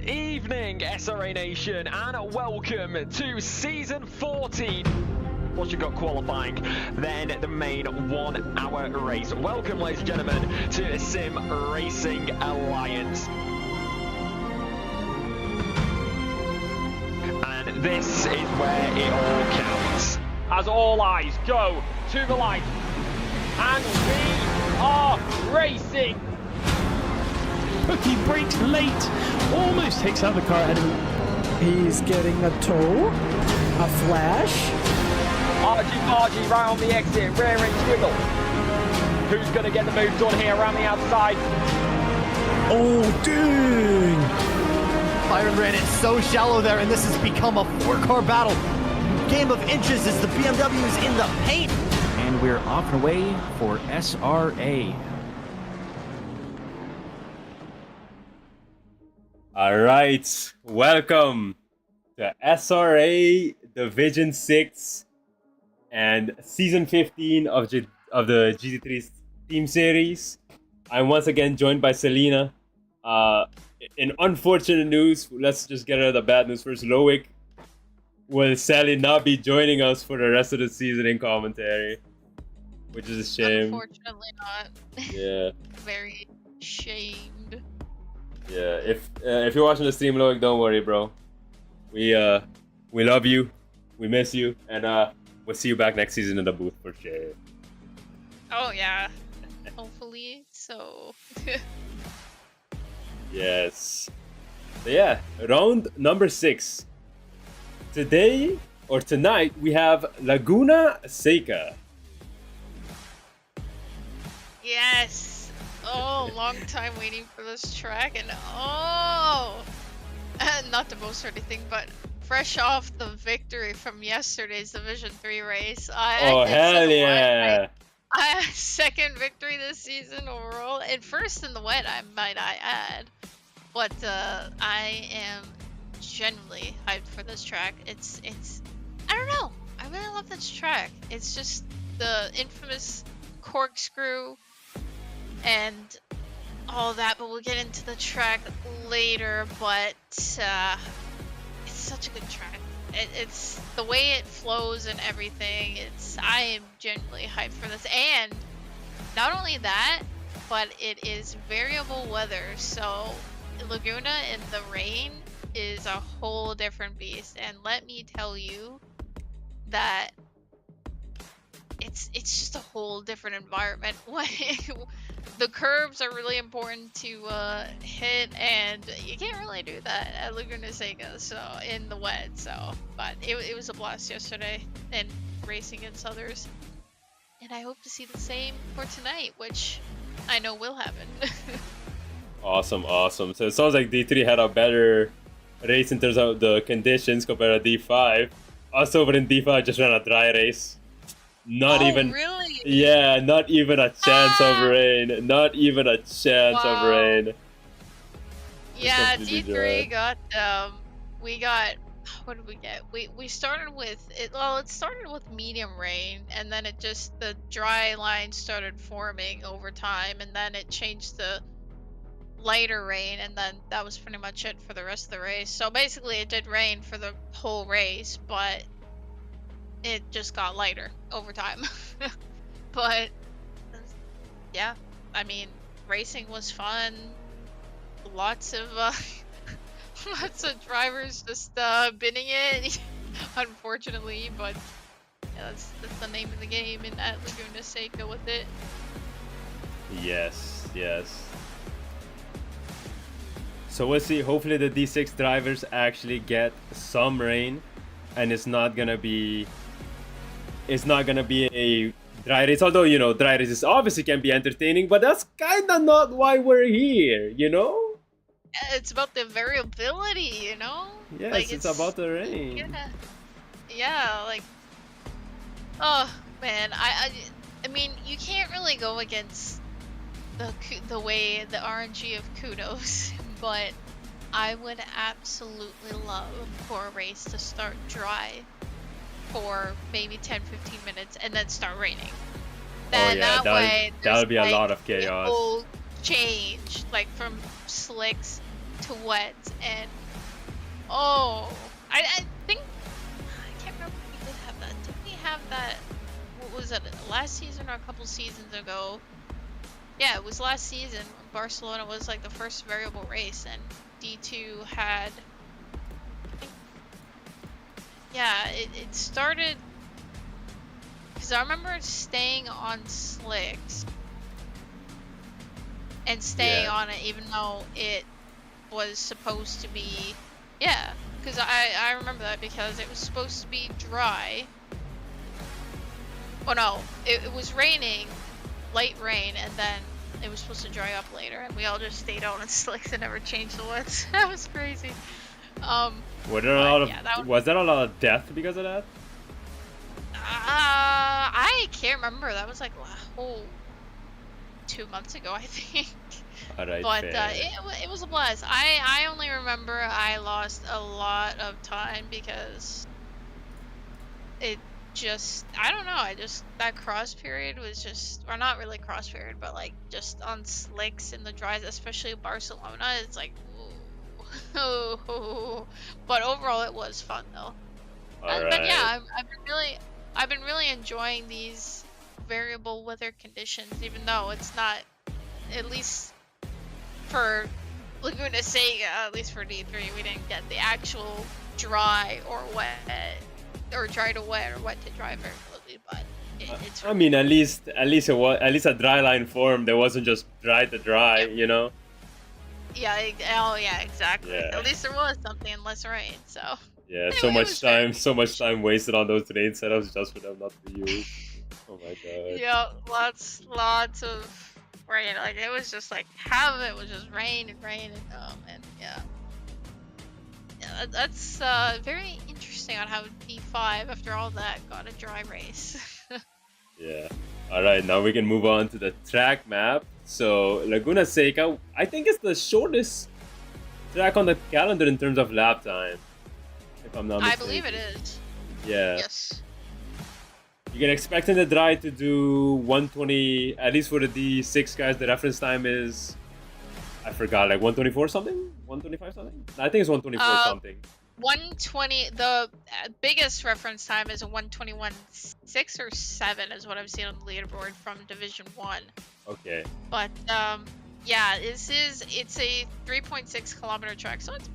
evening, SRA Nation, and welcome to Season 14. Once you've got qualifying, then the main 1 hour race. Welcome, ladies and gentlemen, to Sim Racing Alliance. And this is where it all counts. As all eyes go to the light, and we are racing. He brakes late, almost takes out the car ahead of him. He's getting a tow, a flash. Argy right on the exit, rear end squiggle. Who's going to get the move done here around the outside? Oh, dang! Byron ran it so shallow there, and this has become a 4-car battle. Game of inches as the BMW is in the paint. And we're off and away for SRA. All right, welcome to SRA Division 6 and Season 15 of the GT3 Team Series. I'm once again joined by Selena. In unfortunate news, let's just get rid of the bad news first. Loic will sadly not be joining us for the rest of the season in commentary, which is a shame. Unfortunately not. Yeah. Very shamed. Yeah, if you're watching the stream, Loic, don't worry, bro. We love you, we miss you, and we'll see you back next season in the booth for sure. Oh yeah. Hopefully so. Yes. So yeah, round number 6. Today or tonight we have Laguna Seca. Yes. Oh, long time waiting for this track, and not to boast or anything, but fresh off the victory from yesterday's Division 3 race, Oh hell yeah! Second victory this season overall, and first in the wet, I add. But I am genuinely hyped for this track. It's I don't know. I really love this track. It's just the infamous corkscrew and all that, but we'll get into the track later. But it's such a good track. It's the way it flows and everything. I am genuinely hyped for this, and not only that, but it is variable weather. So Laguna in the rain is a whole different beast, and let me tell you that it's just a whole different environment. The curbs are really important to hit, and you can't really do that at Laguna Seca, so in the wet. But it was a blast yesterday and racing against others, and I hope to see the same for tonight, which I know will happen. Awesome. So it sounds like D3 had a better race in terms of the conditions compared to D5. Us over in D5 just ran a dry race. Not even. Really? Yeah, not even a chance of rain. Not even a chance of rain. Yeah, completely D3 got we got, what did we get? We started with it. Well, it started with medium rain, and then the dry line started forming over time, and then it changed to lighter rain, and then that was pretty much it for the rest of the race. So basically it did rain for the whole race, but it just got lighter over time. But yeah, I mean, racing was fun. Lots of drivers just binning it, unfortunately, but yeah, that's the name of the game in at Laguna Seca with it. Yes. So we'll see. Hopefully the D6 drivers actually get some rain, and it's not gonna be a dry race. Although, you know, dry races obviously can be entertaining, but that's kind of not why we're here, you know? It's about the variability, you know? Yes, like, it's about the rain. Yeah, like, oh man, I mean, you can't really go against the way the RNG of Kudos, but I would absolutely love for a race to start dry for maybe 10-15 minutes and then start raining. Then that would be a lot of chaos. It will change, like from slicks to wet, and oh, I think I can't remember if we did have that. Did we have that? What was it? Last season or a couple seasons ago? Yeah, it was last season. Barcelona was like the first variable race, and D2 had. I think, yeah, it started. Because I remember staying on slicks and staying on it even though it was supposed to be, yeah, because I remember that because it was supposed to be dry. Oh no, it was raining, light rain, and then it was supposed to dry up later, and we all just stayed out on slicks and never changed the wets. That was crazy. Was there a lot of death because of that? I can't remember. That was like 2 months ago, I think. Alright, but it was a blast. I only remember I lost a lot of time because it just, I don't know, that cross period was just, or not really cross period, but like just on slicks in the dries, especially Barcelona, it's like, ooh. But overall it was fun though. But yeah, I've been really enjoying these variable weather conditions, even though it's not, at least for Laguna Seca, at least for D3, we didn't get the actual dry or wet, or dry to wet or wet to dry variability, but it's. I mean, at least a dry line form. There wasn't just dry to dry, Yep. you know. Yeah. Oh yeah, exactly. Yeah. At least there was something and less rain. So. Yeah, It so was much time wasted on those terrain setups just for them not to be used. Oh my god. Yeah, lots of rain. Like it was just like half of it was just rain and yeah. Yeah, that's very interesting on how D5 after all that got a dry race. Yeah. Alright, now we can move on to the track map. So Laguna Seca, I think it's the shortest track on the calendar in terms of lap time. If I'm not mistaken. I believe it is. Yeah. Yes. You can expect in the dry to do 120, at least for the D6 guys, the reference time is, I forgot, like 124 something? 125 something? I think it's 124 something. 120, the biggest reference time is a 121.6 or 7 is what I've seen on the leaderboard from Division 1. Okay. But, yeah, it's a 3.6 kilometer track, so it's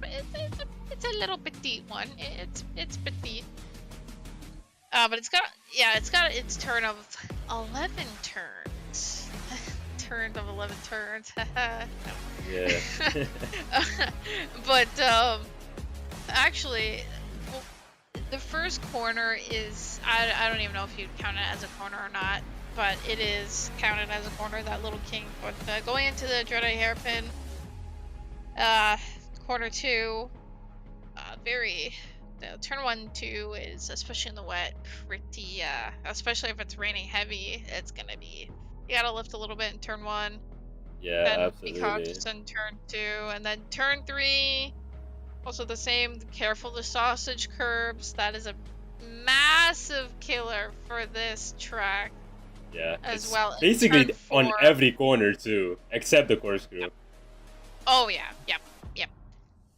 a little petite one. It's petite. But it's got its turn of 11 turns. Turn of 11 turns. Yeah. But actually, well, the first corner is, I don't even know if you'd count it as a corner or not, but it is counted as a corner, that little king. But going into the Dreadeye hairpin, corner 2, turn 1, 2 is, especially in the wet, pretty, especially if it's raining heavy, it's gonna be, you gotta lift a little bit in turn 1. Yeah, Then absolutely. be cautious in turn 2, and then turn 3, also the same, careful the sausage curbs, that is a massive killer for this track. Yeah, as it's well. basically Turn on 4. every corner too, except the corkscrew. Yep. Oh yeah, yep.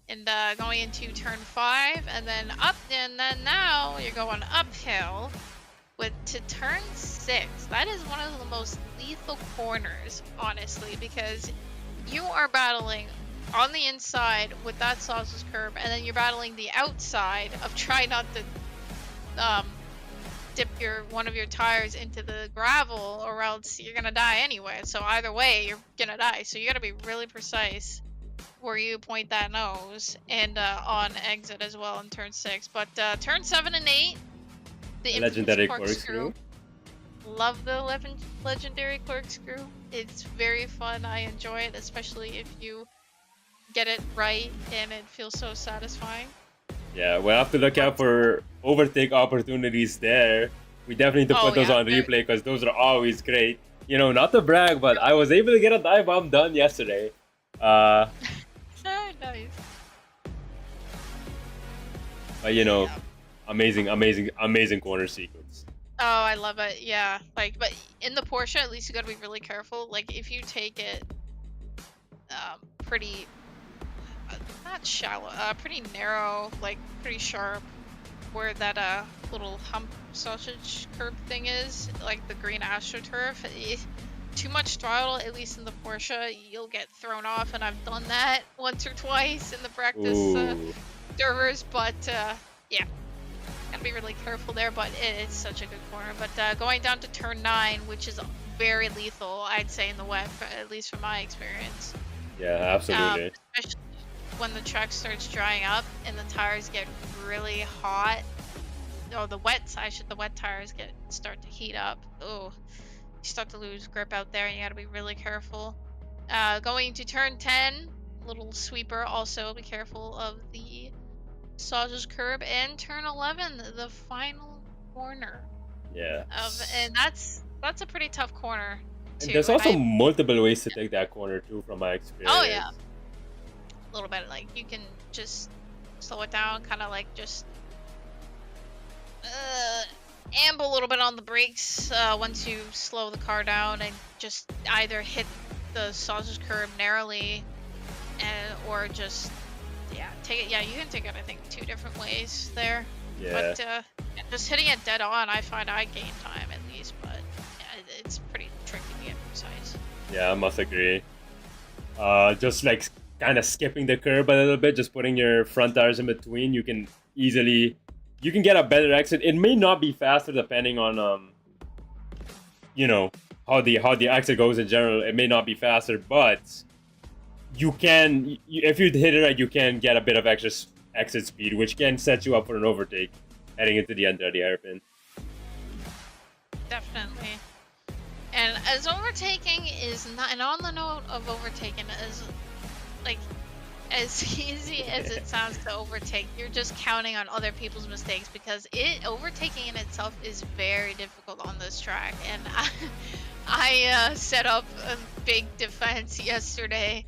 And going into turn 5, and then up, and then now you're going uphill to turn 6. That is one of the most lethal corners, honestly, because you are battling on the inside with that sausage curb, and then you're battling the outside of try not to dip one of your tires into the gravel, or else you're gonna die anyway. So either way, you're gonna die. So you gotta be really precise where you point that nose, and on exit as well in turn 6. But turn 7 and 8, the Legendary corkscrew. Love the legendary corkscrew. It's very fun. I enjoy it, especially if you get it right, and it feels so satisfying. Yeah, we'll have to look out for overtake opportunities there. We definitely need to put those on replay because those are always great. You know, not to brag, but I was able to get a dive bomb done yesterday. Nice. But you know, amazing corner sequence. Oh, I love it. Yeah, like, but in the Porsche, at least you gotta be really careful. Like, if you take it, pretty, not shallow, pretty narrow, like pretty sharp, where that little hump sausage curb thing is, like the green AstroTurf. Too much throttle, at least in the Porsche, you'll get thrown off, and I've done that once or twice in the practice servers. But yeah, gotta be really careful there. But it's such a good corner. But going down to turn 9, which is very lethal, I'd say, in the wet, at least from my experience. Yeah, absolutely. Especially when the track starts drying up and the tires get really hot. Oh, the wet tires start to heat up. Oh, you start to lose grip out there, and you gotta be really careful. Going to turn 10, little sweeper. Also, be careful of the sausage curb, and turn 11, the final corner. Yeah. And that's a pretty tough corner. And there's also multiple ways to take that corner too, from my experience. Oh yeah. A little bit, like you can just slow it down, kind of like just amble a little bit on the brakes once you slow the car down, and just either hit the sausage curb narrowly or just take it. Yeah, you can take it, I think, 2 different ways there. Yeah. But just hitting it dead on, I find I gain time at least, but yeah, it's pretty tricky to get precise. Yeah, I must agree. Just like kind of skipping the curb a little bit, just putting your front tires in between, you can get a better exit. It may not be faster depending on you know, how the exit goes in general. It may not be faster, but you can, if you hit it right, you can get a bit of extra exit speed, which can set you up for an overtake heading into the end of the hairpin. Definitely. And as overtaking is not, and on the note of overtaking, is like as easy as it sounds to overtake, you're just counting on other people's mistakes, because overtaking in itself is very difficult on this track. And I set up a big defense yesterday,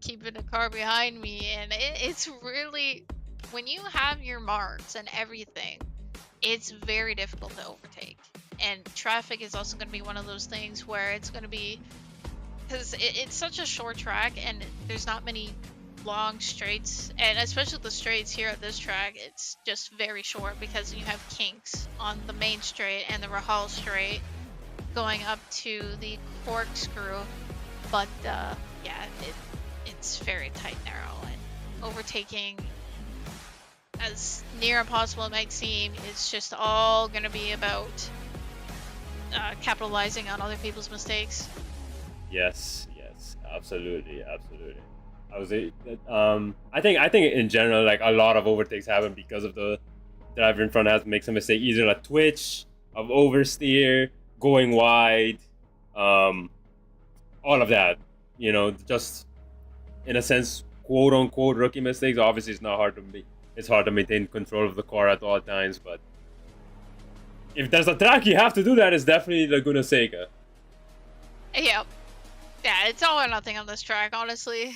keeping the car behind me, and it's really, when you have your marks and everything, it's very difficult to overtake. And traffic is also going to be one of those things where it's going to be, because it's such a short track and there's not many long straights, and especially the straights here at this track, it's just very short because you have kinks on the main straight and the Rahal straight going up to the corkscrew. But yeah, it's very tight, narrow, and overtaking, as near impossible it might seem, it's just all going to be about capitalizing on other people's mistakes. Yes, absolutely. I think in general, like, a lot of overtakes happen because of the driver in front has to make some mistake, either a twitch, of oversteer, going wide, all of that. You know, just in a sense, quote unquote rookie mistakes. Obviously, it's hard to maintain control of the car at all times, but if there's a track you have to do that, it's definitely Laguna Seca. Yeah, it's all or nothing on this track, honestly.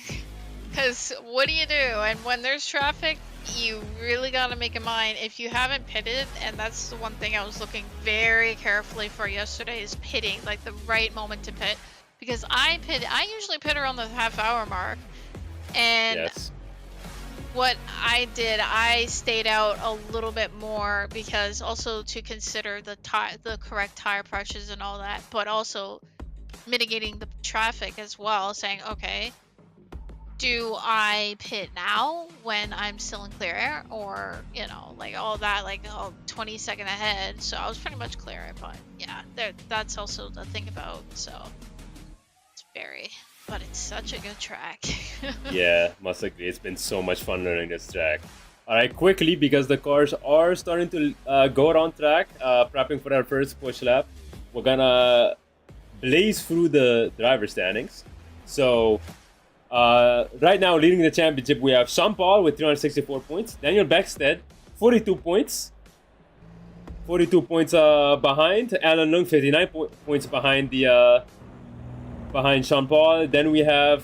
Because what do you do? And when there's traffic, you really got to make a mind. If you haven't pitted, and that's the one thing I was looking very carefully for yesterday, is pitting, like the right moment to pit. Because I usually pit around the half-hour mark. And yes. What I did, I stayed out a little bit more, because also to consider the correct tire pressures and all that, but also mitigating the traffic as well, saying, okay, do I pit now when I'm still in clear air, or, you know, like all that, like 20 seconds ahead. So I was pretty much clear, but yeah, that's also the thing about, so but it's such a good track. Yeah, must agree. It's been so much fun learning this track. Alright, quickly, because the cars are starting to go around track, prepping for our first push lap, we're gonna blaze through the driver standings. So, right now, leading the championship, we have Sean Paul with 364 points, Daniel Beckstead, 42 points. 42 points behind, Alan Lung, 59 points behind behind Sean Paul. Then we have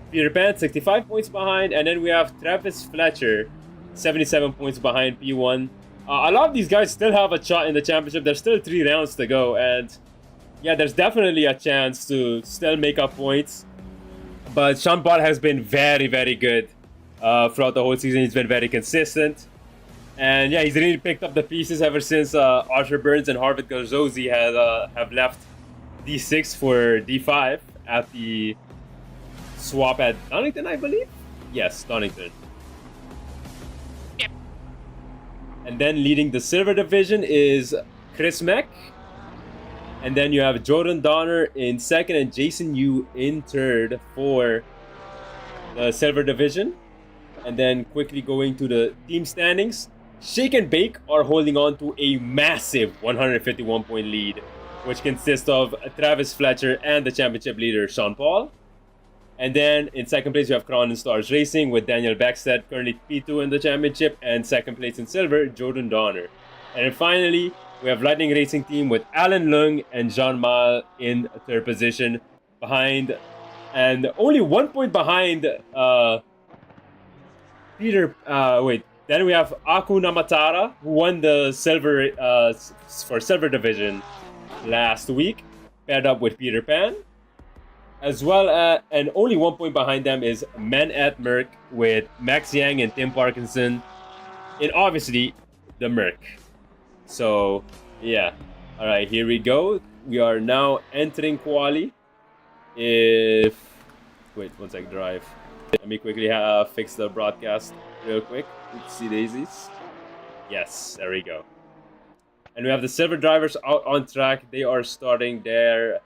Peter Pan, 65 points behind, and then we have Travis Fletcher, 77 points behind P1. A lot of these guys still have a shot in the championship. There's still 3 rounds to go, and yeah, there's definitely a chance to still make up points. But Sean Paul has been very, very good throughout the whole season. He's been very consistent. And yeah, he's really picked up the pieces ever since Arthur Burns and Harvick Garzozi have left D6 for D5 at the swap at Donington, I believe? Yes, Donington. Yep. And then leading the silver division is Chris Meck. And then you have Jordan Donner in second and Jason Yu in third for the silver division. And then quickly going to the team standings, Shake and Bake are holding on to a massive 151-point lead, which consists of Travis Fletcher and the championship leader Sean Paul. And then in second place, you have Crown and Stars Racing with Daniel Beckstead, currently P2 in the championship, and second place in silver, Jordan Donner. And then finally, we have Lightning Racing Team with Alan Lung and Jean Mal in third position behind, and only 1 point behind Peter. Then we have Aku Namatara, who won the silver for silver division last week, paired up with Peter Pan. As well as, and only 1 point behind them is Men at Merck with Max Yang and Tim Parkinson in obviously the Merck. So yeah, all right, here we go. We are now entering quali. Wait 1 sec, drive. Let me quickly fix the broadcast real quick. Oopsie daisies. Yes, there we go. And we have the silver drivers out on track. They are starting their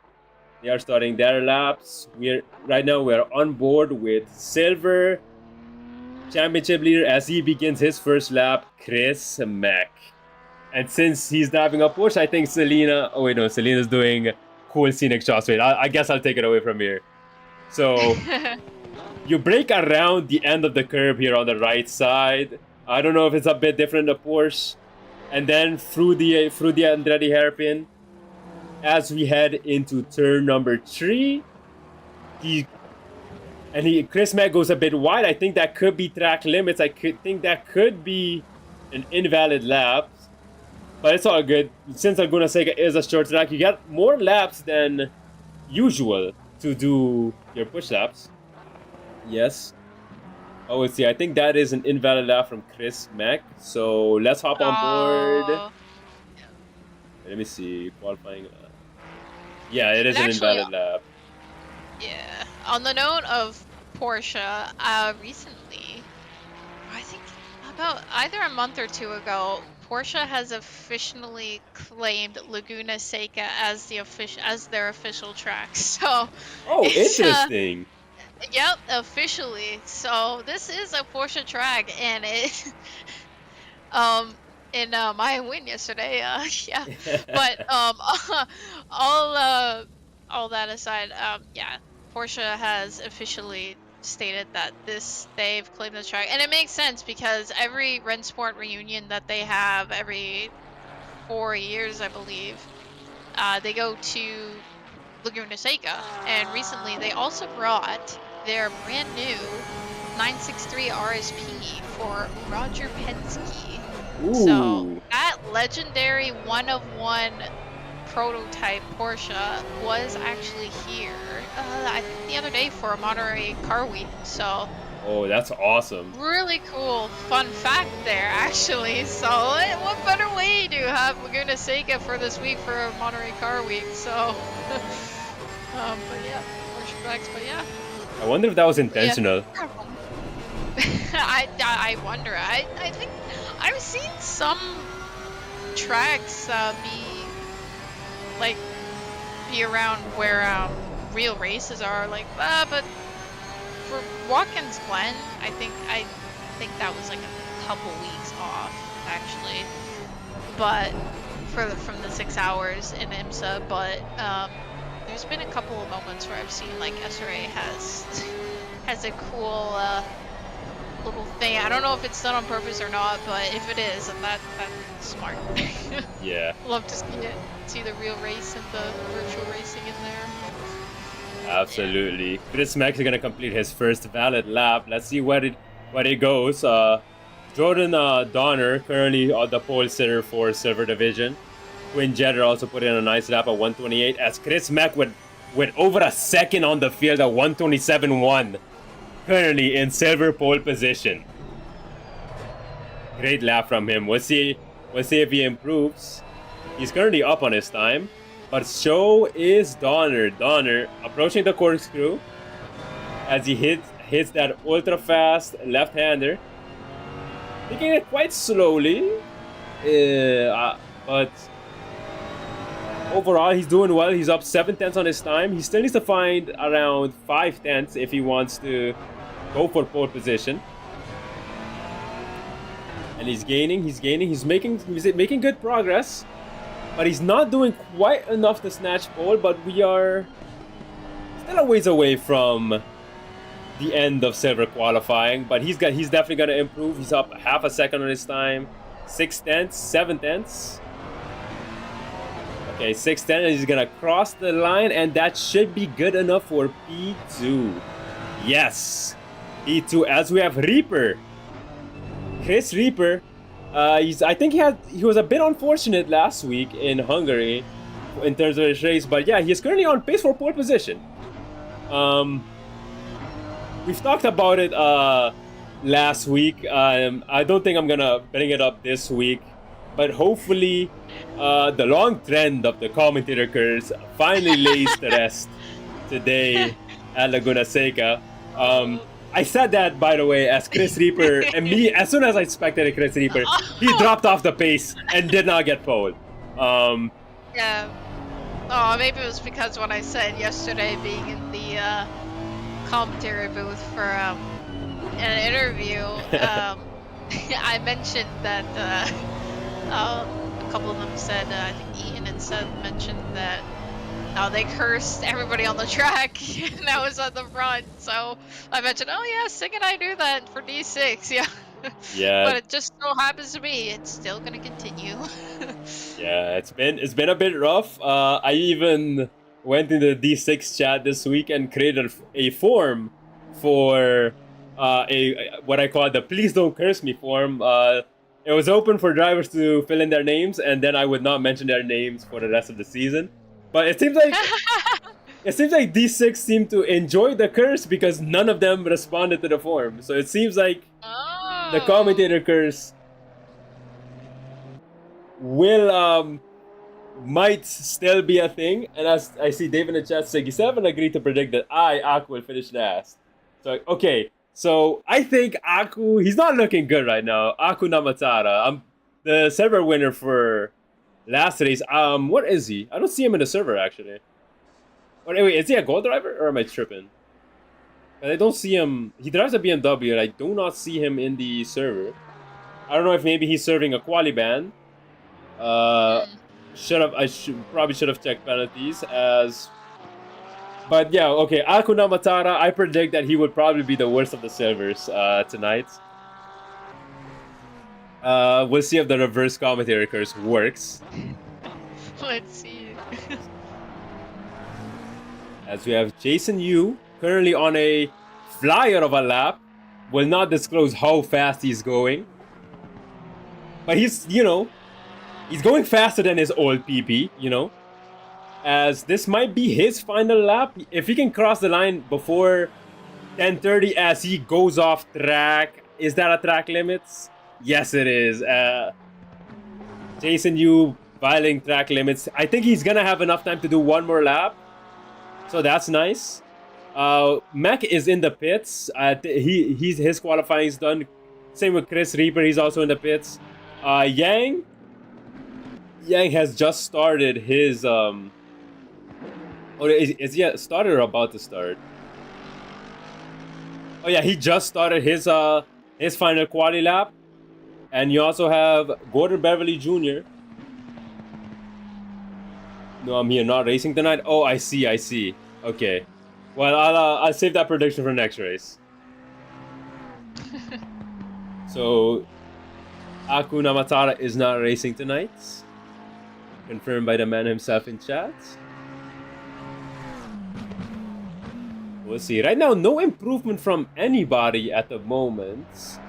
laps. Right now we're on board with silver championship leader as he begins his first lap, Chris Mack. And since he's driving a Porsche, I think Selena's doing cool scenic shots. Wait, I guess I'll take it away from here. So you brake around the end of the curb here on the right side. I don't know if it's a bit different in the Porsche. And then through the Andretti hairpin, as we head into turn number 3, Chris Mack goes a bit wide. I think that could be track limits. I think that could be an invalid lap, but it's all good. Since Laguna Seca is a short track, you get more laps than usual to do your push laps. Yes. Oh, let's see. I think that is an invalid lap from Chris Mack. So let's hop on board. Let me see. Qualifying. Yeah, it is an invalid lap. Yeah. On the note of Porsche, recently, I think about either a month or two ago, Porsche has officially claimed Laguna Seca as their official track. So. Oh, interesting. Yep, officially. So this is a Porsche track, and it. In my win yesterday, yeah. But all that aside, yeah, Porsche has officially stated that they've claimed this track, and it makes sense because every Rennsport reunion that they have every 4 years, I believe, they go to Laguna Seca, and recently they also brought their brand new 963 RSP for Roger Penske. Ooh. So that legendary one-of-one prototype Porsche was actually here, I think the other day for a Monterey Car Week. So. Oh, that's awesome. Really cool fun fact there, actually. So what better way to have Laguna Seca for this week for a Monterey Car Week? So, but yeah, Porsche tracks. But yeah. I wonder if that was intentional. Yeah. I wonder. I think I've seen some tracks be around where real races are, but for Watkins Glen, I think that was like a couple weeks off actually, but from the 6 hours in IMSA, but there's been a couple of moments where I've seen like SRA has a cool little thing. I don't know if it's done on purpose or not, but if it is, then that's smart. Yeah. Love to see the real race and the virtual racing in there. Absolutely. Yeah. Chris Mack is gonna complete his first valid lap. Let's see where it goes. Jordan Donner currently on the pole sitter for silver division. Quinn Jeter also put in a nice lap at 128 as Chris Mack with over a second on the field at 127.1 currently in silver pole position. Great lap from him. We'll see if he improves. He's currently up on his time. But so is Donner. Donner approaching the corkscrew as he hits that ultra fast left-hander. Taking it quite slowly. But overall, he's doing well. He's up 7/10 on his time. He still needs to find around 5/10 if he wants to go for pole position. And he's gaining. He's making good progress. But he's not doing quite enough to snatch pole, but we are still a ways away from the end of silver qualifying. But he's definitely gonna improve. He's up half a second on his time. 6/10, 7/10. Okay, 6/10, and he's gonna cross the line, and that should be good enough for P2. Yes, P2, as we have Reaper. Chris Reaper. I think he was a bit unfortunate last week in Hungary in terms of his race, but yeah, he's currently on pace for pole position. We've talked about it last week. I don't think I'm gonna bring it up this week, but hopefully the long trend of the commentator curse finally lays to rest today at Laguna Seca. I said that, by the way, as Chris Reaper, and me, as soon as I spectated Chris Reaper, he dropped off the pace and did not get pole. Yeah. Oh, maybe it was because what I said yesterday, being in the commentary booth for an interview, I mentioned that a couple of them said, I think Ian and Seth mentioned that they cursed everybody on the track and I was on the front, so I mentioned, oh yeah, Sig and I do that for D6, yeah. Yeah. But it just so happens to be it's still gonna continue. Yeah, it's been a bit rough. I even went in the D6 chat this week and created a form for what I call the please don't curse me form. It was open for drivers to fill in their names, and then I would not mention their names for the rest of the season. But it seems like D6 seemed to enjoy the curse because none of them responded to the form. So it seems like the commentator curse might still be a thing. And as I see Dave in the chat, Siggy7 agreed to predict that Aku will finish last. So okay, so I think Aku, he's not looking good right now. Aku Namatara, the server winner for last race. What is he? I don't see him in the server actually. Wait, is he a gold driver or am I tripping? I don't see him. He drives a BMW and I do not see him in the server. I don't know if maybe he's serving a quali ban. Probably should have checked penalties as. But yeah, okay. Akuna Matara, I predict that he would probably be the worst of the silvers tonight. We'll see if the reverse commentator curse works. Let's see. As we have Jason Yu currently on a flyer of a lap. Will not disclose how fast he's going. But he's going faster than his old PP, As this might be his final lap. If he can cross the line before 10:30 as he goes off track. Is that a track limits? Yes, it is. Jason Yu violating track limits. I think he's gonna have enough time to do one more lap. So that's nice. Mac is in the pits. His qualifying is done. Same with Chris Reaper. He's also in the pits. Yang has just started his is he started or about to start? Oh yeah, he just started his final quali lap. And you also have Gordon Beverly Jr. No, I'm here not racing tonight. Oh, I see. Okay. Well, I'll save that prediction for next race. So, Aku Namatara is not racing tonight. Confirmed by the man himself in chat. We'll see. Right now, no improvement from anybody at the moment.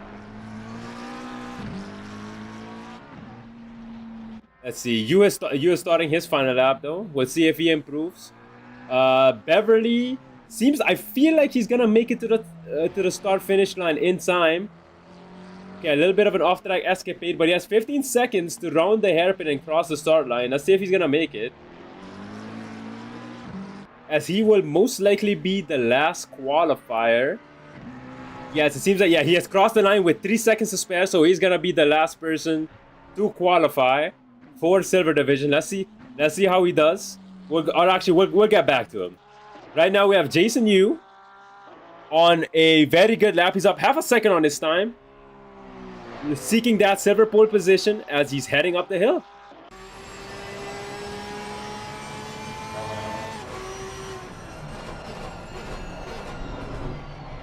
Let's see. US starting his final lap though. We'll see if he improves. Beverly I feel like he's gonna make it to the start finish line in time. Okay, a little bit of an off-track escapade, but he has 15 seconds to round the hairpin and cross the start line. Let's see if he's gonna make it, as he will most likely be the last qualifier. Yes, it seems like, yeah, he has crossed the line with 3 seconds to spare, so he's gonna be the last person to qualify for Silver Division. Let's see how he does. We'll get back to him. Right now we have Jason Yu on a very good lap. He's up half a second on his time, seeking that silver pole position as he's heading up the hill.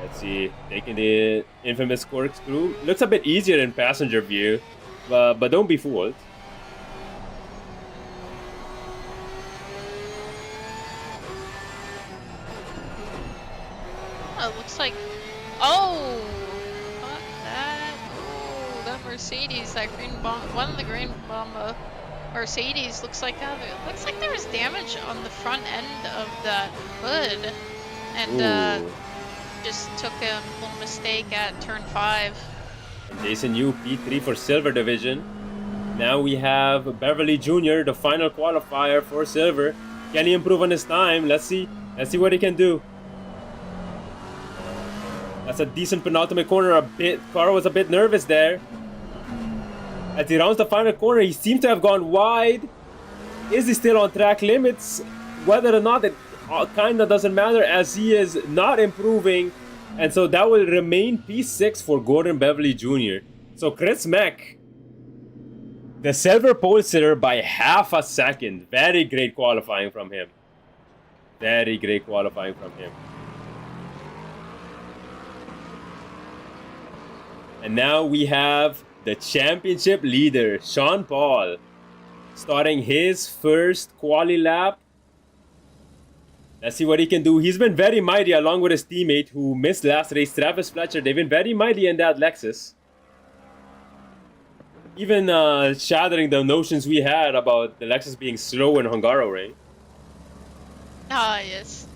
Let's see, taking the infamous corkscrew. Looks a bit easier in passenger view, but don't be fooled. Oh, it looks like. Oh! Fuck that. Oh, that Mercedes, that green bomb. One of the green bomb Mercedes looks like there was damage on the front end of that hood. And, just took a little mistake at turn 5. Jason Yu, P3 for Silver Division. Now we have Beverly Jr., the final qualifier for Silver. Can he improve on his time? Let's see what he can do. That's a decent penultimate corner. Car was a bit nervous there. As he rounds the final corner, he seems to have gone wide. Is he still on track limits? Whether or not, it kinda doesn't matter, as he is not improving. And so that will remain P6 for Gordon Beverly Jr. So Chris Meck, the silver pole sitter by half a second. Very great qualifying from him. Very great qualifying from him. And now we have the championship leader, Sean Paul, starting his first quali lap. Let's see what he can do. He's been very mighty along with his teammate who missed last race, Travis Fletcher. They've been very mighty in that Lexus. Even shattering the notions we had about the Lexus being slow in Hungaroring. Ah, yes.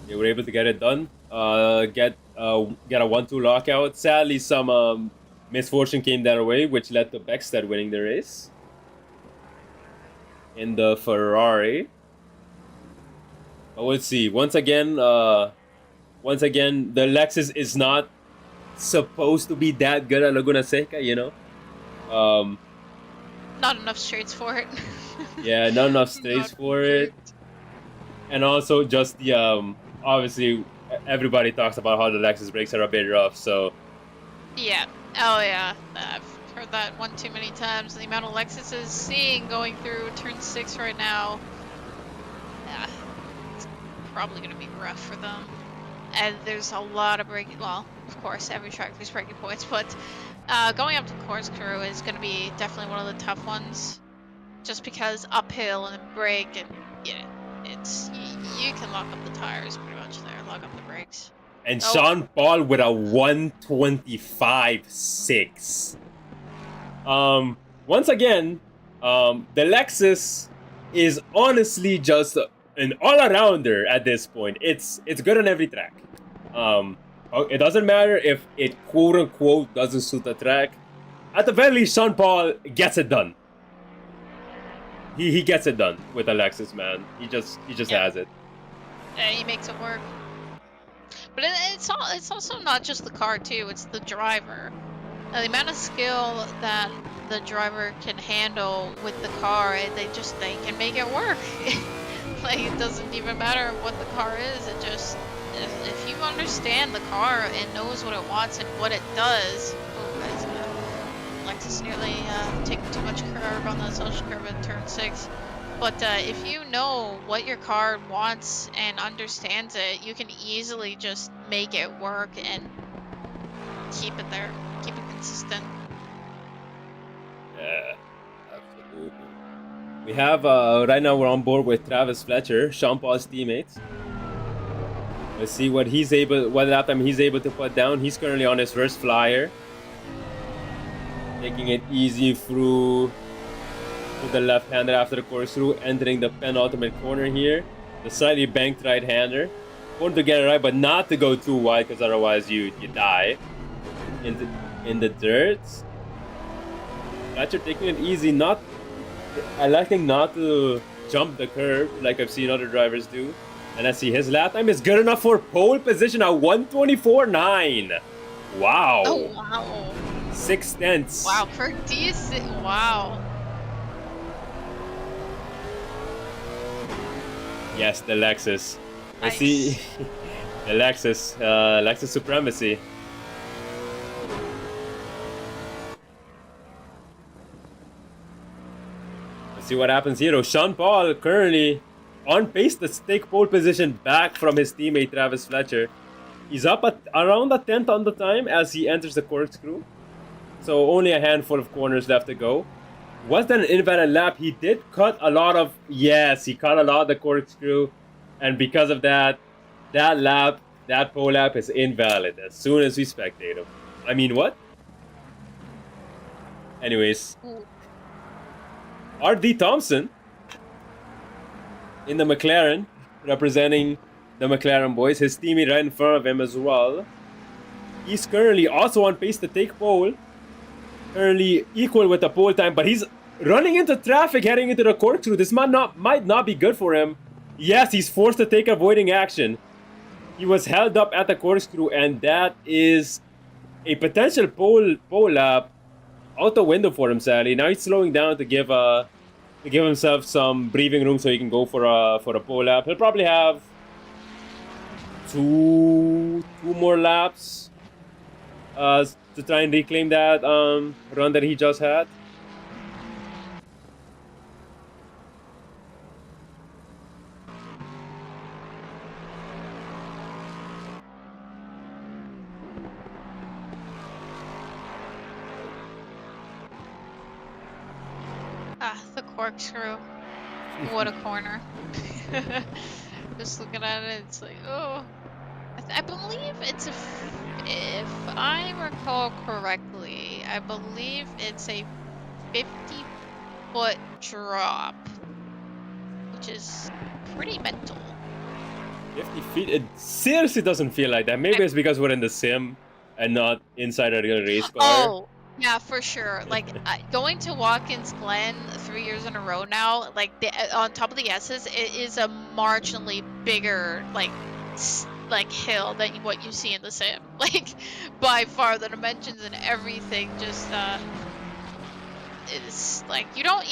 They were able to get it done. Get a 1-2 lockout. Sadly, some misfortune came their way, which led to Beckstead winning the race in the Ferrari. But we'll see. Once again, the Lexus is not supposed to be that good at Laguna Seca, you know. Not enough straights for it. Yeah, not enough straights for it. And also just the obviously everybody talks about how the Lexus brakes are a bit rough, so Yeah. Oh yeah. I've heard that one too many times. The amount of Lexuses seeing going through turn 6 right now. It's probably gonna be rough for them. And there's a lot of braking. Well, of course, every track there's braking points, but going up to corkscrew is gonna be definitely one of the tough ones. Just because uphill and brake, and yeah, it's you can lock up the tires pretty much there, lock up the brakes. and Sean Paul with a 125.6. Once again, the Lexus is honestly just an all-arounder at this point. It's good on every track. It doesn't matter if it quote-unquote doesn't suit the track. At the very least, Sean Paul gets it done. He gets it done with the Lexus, man. He just has it. Yeah, he makes it work. But it's also not just the car too, it's the driver. The amount of skill that the driver can handle with the car, they can make it work. Like, it doesn't even matter what the car is, it just, if you understand the car and knows what it wants and what it does. Oh guys, Lexus nearly taking too much curve on the social curve at turn 6. But if you know what your car wants and understands it, you can easily just make it work and keep it there, keep it consistent. Yeah, absolutely. We have, right now we're on board with Travis Fletcher, Sean Paul's teammate. Let's see what lap time he's able to put down. He's currently on his first flyer. Taking it easy through the left-hander after the corkscrew, entering the penultimate corner here. the slightly banked right-hander. Want to get it right, but not to go too wide, because otherwise you die in the dirt. Fletcher taking it easy, electing not to jump the curb like I've seen other drivers do. And I see his lap time is good enough for pole position at 1:24.9. Wow. Oh, wow. 6/10. Wow, for decent. Wow. Yes, the Lexus. I Nice. see the Lexus supremacy. Let's see what happens here. Sean Paul currently on pace to take pole position back from his teammate Travis Fletcher. He's up at around a 10th on the time as he enters the corkscrew. So only a handful of corners left to go. Was that an invalid lap? He did cut a lot of... Yes, he cut a lot of the corkscrew. And because of that, that pole lap is invalid as soon as we spectate him. I mean, what? Anyways. R.D. Thompson in the McLaren, representing the McLaren boys. His teammate right in front of him as well. He's currently also on pace to take pole. Currently equal with the pole time, but he's running into traffic heading into the corkscrew. This might not be good for him. Yes, he's forced to take avoiding action. He was held up at the corkscrew, and that is a potential pole lap out the window for him, sadly. Now he's slowing down to give himself some breathing room so he can go for a pole lap. He'll probably have two more laps to try and reclaim that run that he just had. The corkscrew. What a corner. Just looking at it, it's like, oh. I believe it's if I recall correctly, I believe it's a 50-foot drop, which is pretty mental. 50 feet? It seriously doesn't feel like that. Maybe it's because we're in the sim and not inside a real race car. Oh, yeah, for sure. Like, going to Watkins Glen 3 years in a row now, like, on top of the S's, it is a marginally bigger, like hill than what you see in the sim. Like, by far, the dimensions and everything just, it's like, you don't,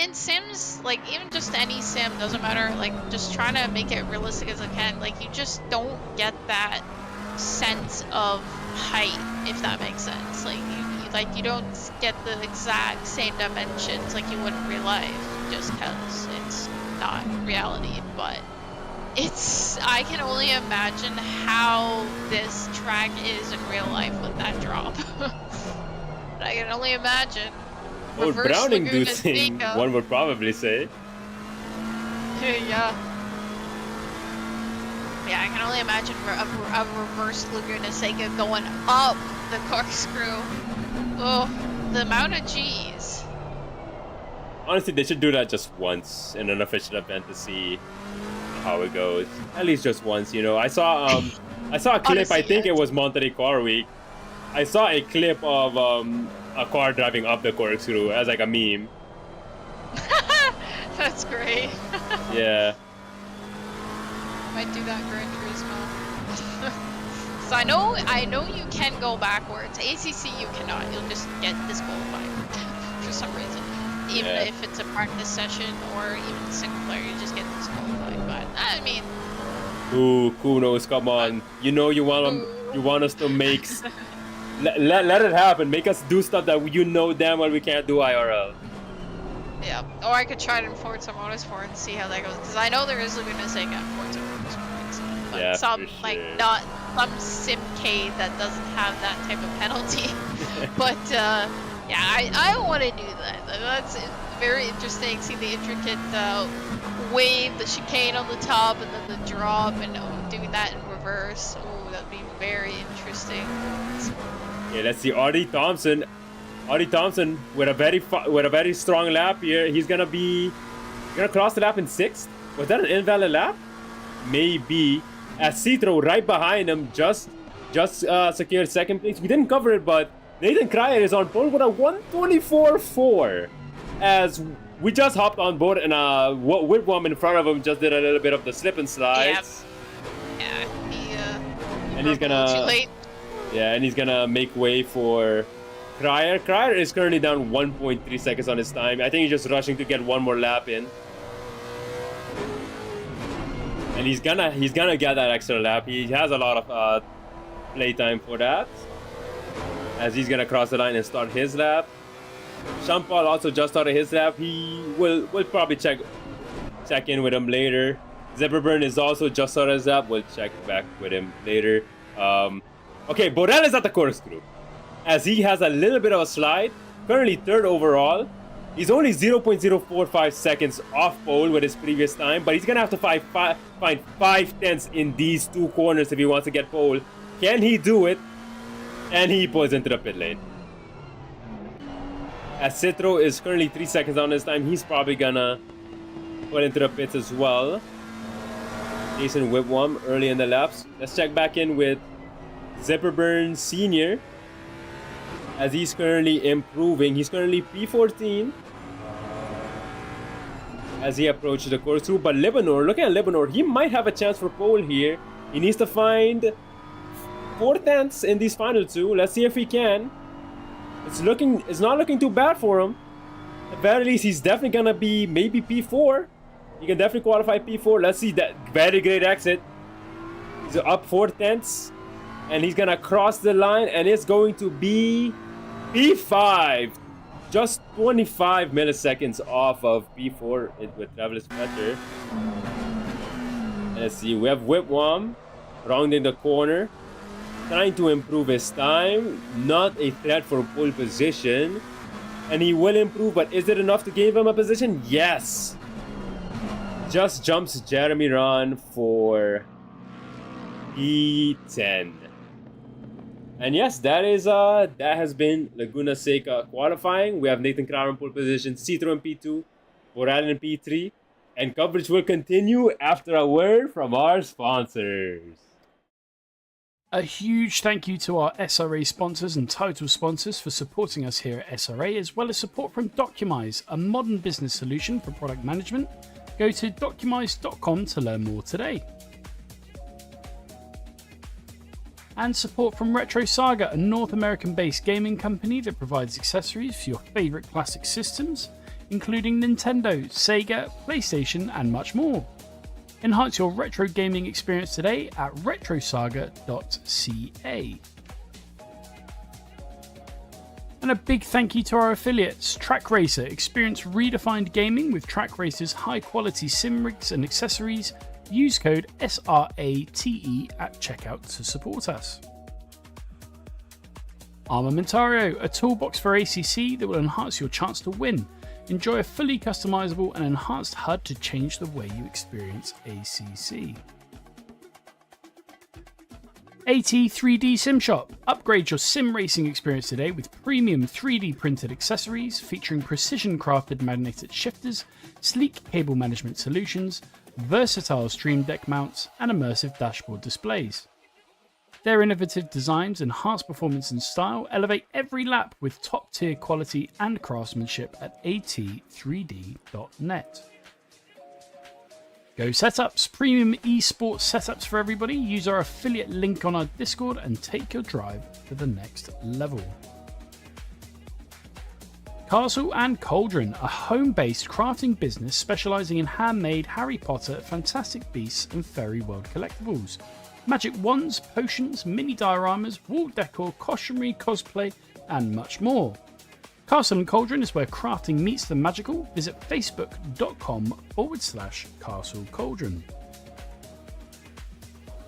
in sims, like, even just any sim, doesn't matter, like, just trying to make it realistic as I can, like, you just don't get that sense of height, if that makes sense. Like, you don't get the exact same dimensions like you would in real life, just because it's not reality, but I can only imagine how this track is in real life with that drop. But I can only imagine. Well, Reverse Browning do Laguna thing, Seca. one would probably say. Yeah. Yeah, I can only imagine a reverse Laguna Seca going up the corkscrew. Oh, the amount of G's. Honestly, they should do that just once in an official event to see how it goes. At least just once, you know. I saw a clip. Honestly, I think yeah. it was Monterey Car Week. I saw a clip of a car driving up the corkscrew as like a meme. That's great. Yeah. Might do that Gran Turismo. So I know you can go backwards. ACC you cannot. You'll just get disqualified for some reason. Even Yeah. if it's a practice session or even single player, you just get disqualified. But I mean, Ooh, Kunos, come on. You know you want us to make let it happen. Make us do stuff that you know damn well we can't do IRL. yeah. Or I could try it in Forza Motorsport and see how that goes. Because I know there is Laguna Seca in Forza Motorsport. But Yeah, some for like sure. not some simcade that doesn't have that type of penalty. But yeah, I want to do that. That's very interesting. See the intricate wave, the chicane on the top, and then the drop, and doing that in reverse. Oh, that'd be very interesting. Yeah, let's see. R.D. Thompson with a very strong lap here. He's gonna cross the lap in 6th. Was that an invalid lap? Maybe. As Citro right behind him just secured second place. We didn't cover it, but Nathan Cryer is on pole with a 124.4. As we just hopped on board and Whitwam in front of him just did a little bit of the slip and slides. Yeah, And he's gonna too late. Yeah, and he's gonna make way for Cryer. Cryer is currently down 1.3 seconds on his time. I think he's just rushing to get one more lap in. And he's gonna get that extra lap. He has a lot of playtime for that. As he's gonna cross the line and start his lap. Shampal also just started his lap. He will probably check in with him later. Zebberburn is also just started his lap. We'll check back with him later. Okay, Borel is at the corkscrew. As he has a little bit of a slide. Currently third overall. He's only 0.045 seconds off pole with his previous time, but he's gonna have to find 5/10 in these two corners if he wants to get pole. Can he do it? And he pulls into the pit lane. As Citro is currently 3 seconds on his time, he's probably gonna pull into the pits as well. Jason Whitwam early in the laps. Let's check back in with Zipperburn Sr. As he's currently improving. He's currently P14 as he approaches the corkscrew. But Lebanon, looking at Lebanon, he might have a chance for pole here. He needs to find 4/10 in these final two. Let's see if he can. It's not looking too bad for him. At the very least, he's definitely gonna be maybe P4. He can definitely qualify P4. Let's see that very great exit. He's up 4/10, and he's gonna cross the line, and it's going to be P5. Just 25 milliseconds off of P4 with Travis Fletcher. Let's see, we have Whitwam rounding the corner, trying to improve his time. Not a threat for pole position. And he will improve, but is it enough to give him a position? Yes! Just jumps Jeremy Ron for P10. And yes, that has been Laguna Seca qualifying. We have Nathan Crowder in pole position, Citro in P2, Borel in P3, and coverage will continue after a word from our sponsors. A huge thank you to our SRA sponsors and title sponsors for supporting us here at SRA, as well as support from Documise, a modern business solution for product management. Go to documise.com to learn more today. And support from Retro Saga, a North American-based gaming company that provides accessories for your favourite classic systems, including Nintendo, Sega, PlayStation, and much more. Enhance your retro gaming experience today at retrosaga.ca. And a big thank you to our affiliates, Track Racer. Experience redefined gaming with Track Racer's high-quality sim rigs and accessories. Use code SRATE at checkout to support us. Armamentario, a toolbox for ACC that will enhance your chance to win. Enjoy a fully customizable and enhanced HUD to change the way you experience ACC. AT3D Sim Shop. Upgrade your sim racing experience today with premium 3D printed accessories featuring precision crafted magnetic shifters, sleek cable management solutions, versatile stream deck mounts, and immersive dashboard displays. Their innovative designs enhance performance and style, elevate every lap with top-tier quality and craftsmanship at at3d.net. Go Setups, premium esports setups for everybody. Use our affiliate link on our Discord and take your drive to the next level. Castle and Cauldron, a home-based crafting business specialising in handmade Harry Potter, Fantastic Beasts and Fairy World collectibles. Magic wands, potions, mini dioramas, wall decor, costumery, cosplay, and much more. Castle and Cauldron is where crafting meets the magical. Visit facebook.com/Castle Cauldron.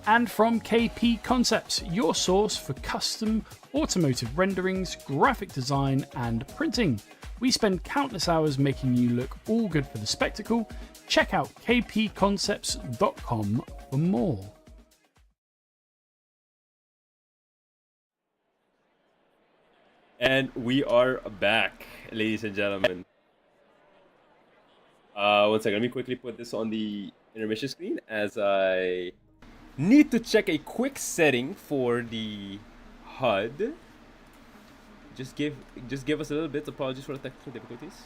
And from KP Concepts, your source for custom automotive renderings, graphic design, and printing. We spend countless hours making you look all good for the spectacle. Check out kpconcepts.com for more. And we are back, ladies and gentlemen. One second, let me quickly put this on the intermission screen as I need to check a quick setting for the HUD. Just give us a little bit. Apologies for the technical difficulties.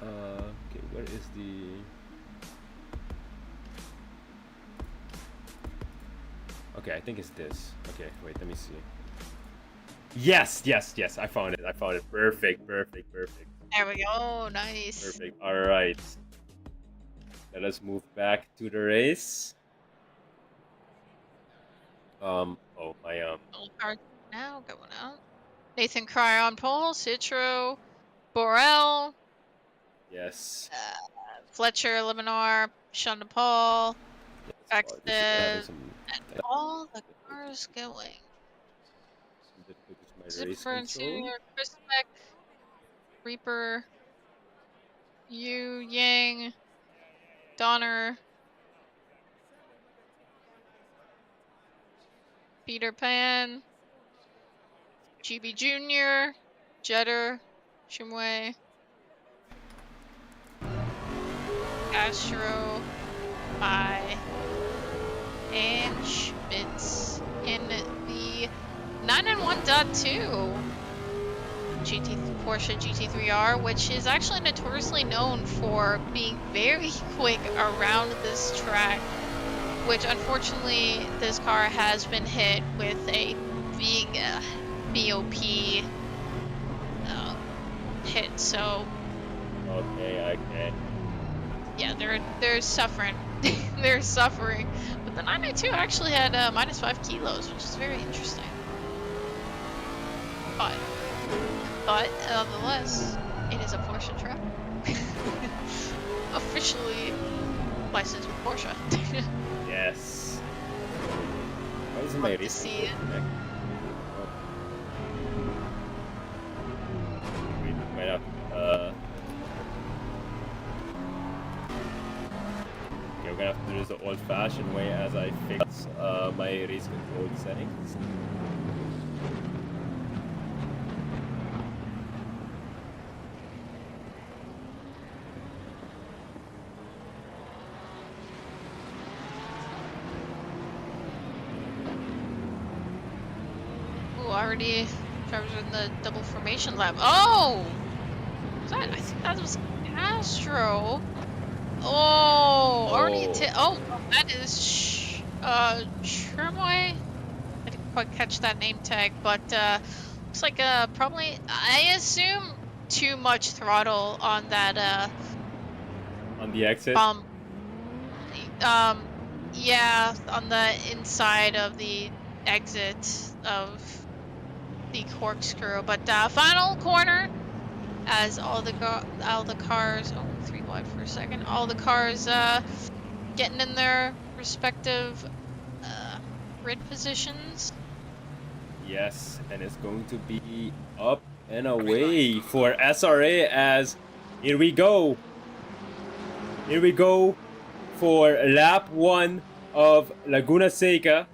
Okay, where is the? Okay, I think it's this. Okay, wait, let me see. Yes. I found it. Perfect. There we go. Nice. Perfect. All right. Let us move back to the race. Oh my Car now going out. Nathan Cryer on pole. Citro, Borel, yes. Fletcher, Leminar, Sean DePaul, Apologies, we're having some and all the cars going. difficulties with my Zipper race control. Interior, Chris Beck, Reaper, Yu Yang, Donner, Peter Pan, GB Jr., Jetter, Shimway, Astro, Mai, and Schmitz in the 991.2 Porsche GT3R, which is actually notoriously known for being very quick around this track, which unfortunately this car has been hit with a big BOP hit, so Okay. yeah, they're suffering. They're suffering. But the 992 actually had -5 kilos, which is very interesting. But nonetheless, it is a Porsche track. Officially licensed with Porsche. Yes. Why isn't my Love to race see control it. connected? Wait, might have. Okay, we're gonna have to do this the old-fashioned way as I fix my race control settings. Ooh, already drivers in the double formation lap. Oh! Was that? I think that was Castro. Oh, already Oh. that is Shermoy. I didn't quite catch that name tag, but looks like probably, I assume, too much throttle on that On the exit? yeah, on the inside of the exit of the corkscrew. But final corner, as all the cars, oh, 3 wide for a second, all the cars getting in their respective grid positions. Yes, and it's going to be up and away for SRA as here we go. Here we go for lap 1 of Laguna Seca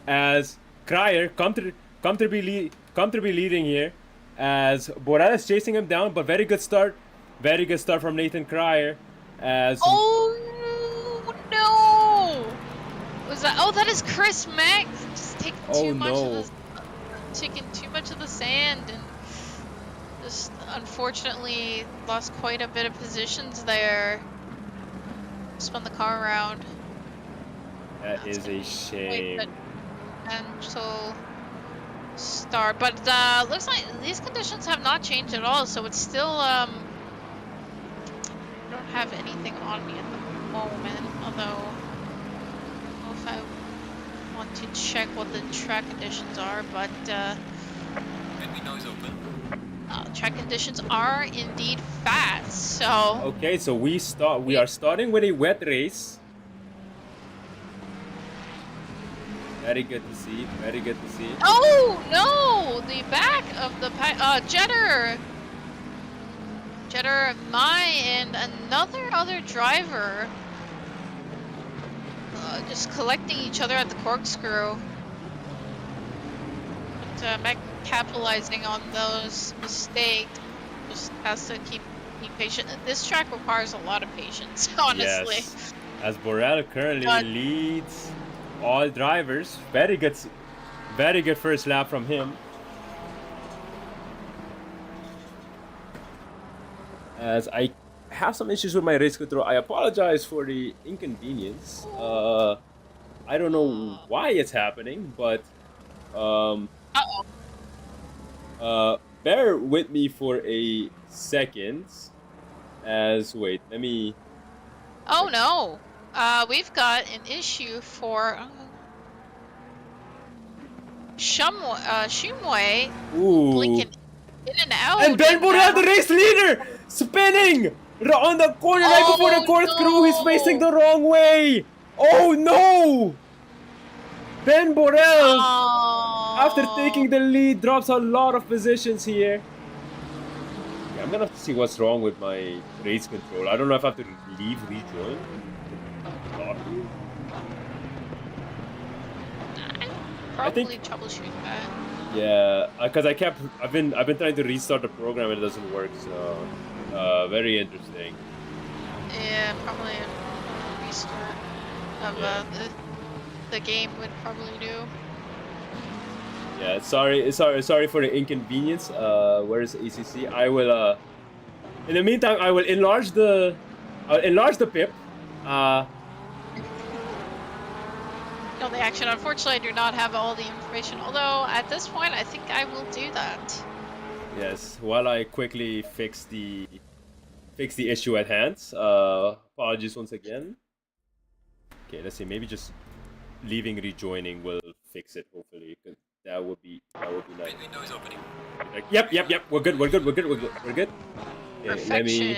as Cryer comfortably leading here as Borel is chasing him down, but very good start from Nathan Cryer as Oh no! Was that? Oh, that is Chris Mack just taking taking too much of the sand and just unfortunately lost quite a bit of positions there. Spun the car around. that is a shame. Mental start, but looks like these conditions have not changed at all, so it's still I don't have anything on me at the moment, although I don't know if I want to check what the track conditions are, but track conditions are indeed fast, so Okay, so we are starting with a wet race. Very good to see. oh no, the back of the Jetter, Mai, and other driver just collecting each other at the corkscrew. But Mac capitalizing on those mistakes, just has to keep be patient. This track requires a lot of patience, honestly. Yes. As Borrell currently But- leads all drivers. Very good first lap from him. As I have some issues with my race control, I apologize for the inconvenience. I don't know why it's happening, but bear with me for a second. As wait, let me. Oh no! We've got an issue for Shumway Ooh. blinking in and out. And Ben Borrell, the race leader, spinning on the corner right before the corkscrew. He's facing the wrong way. Oh no! Ben Borrell, after taking the lead, drops a lot of positions here. Yeah, I'm gonna have to see what's wrong with my race control. I don't know if I have to leave, rejoin. Probably troubleshoot that. Yeah, because I've been trying to restart the program and it doesn't work. So, very interesting. Yeah, probably a restart of the game would probably do. Yeah, sorry for the inconvenience. Where's ACC? I will. In the meantime, I will enlarge the pip. No, they actually, unfortunately, I do not have all the information. Although at this point, I think I will do that. Yes, while I quickly fix the issue at hand. Apologies once again. Okay, let's see. Maybe just leaving rejoining will fix it. Hopefully, because that would be nice. Windows opening. Like, yep. We're good. Okay, Perfection.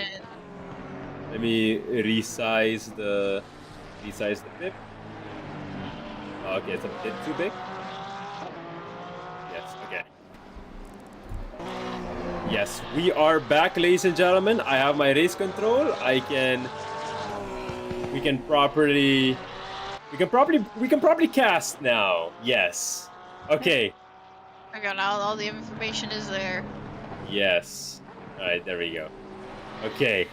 let me resize the pip. Okay, it's a bit too big. Yes, okay. Yes, we are back, ladies and gentlemen. I have my race control. We can properly cast now. Yes. Okay. Okay, now all the information is there. Yes. Alright, there we go. Okay.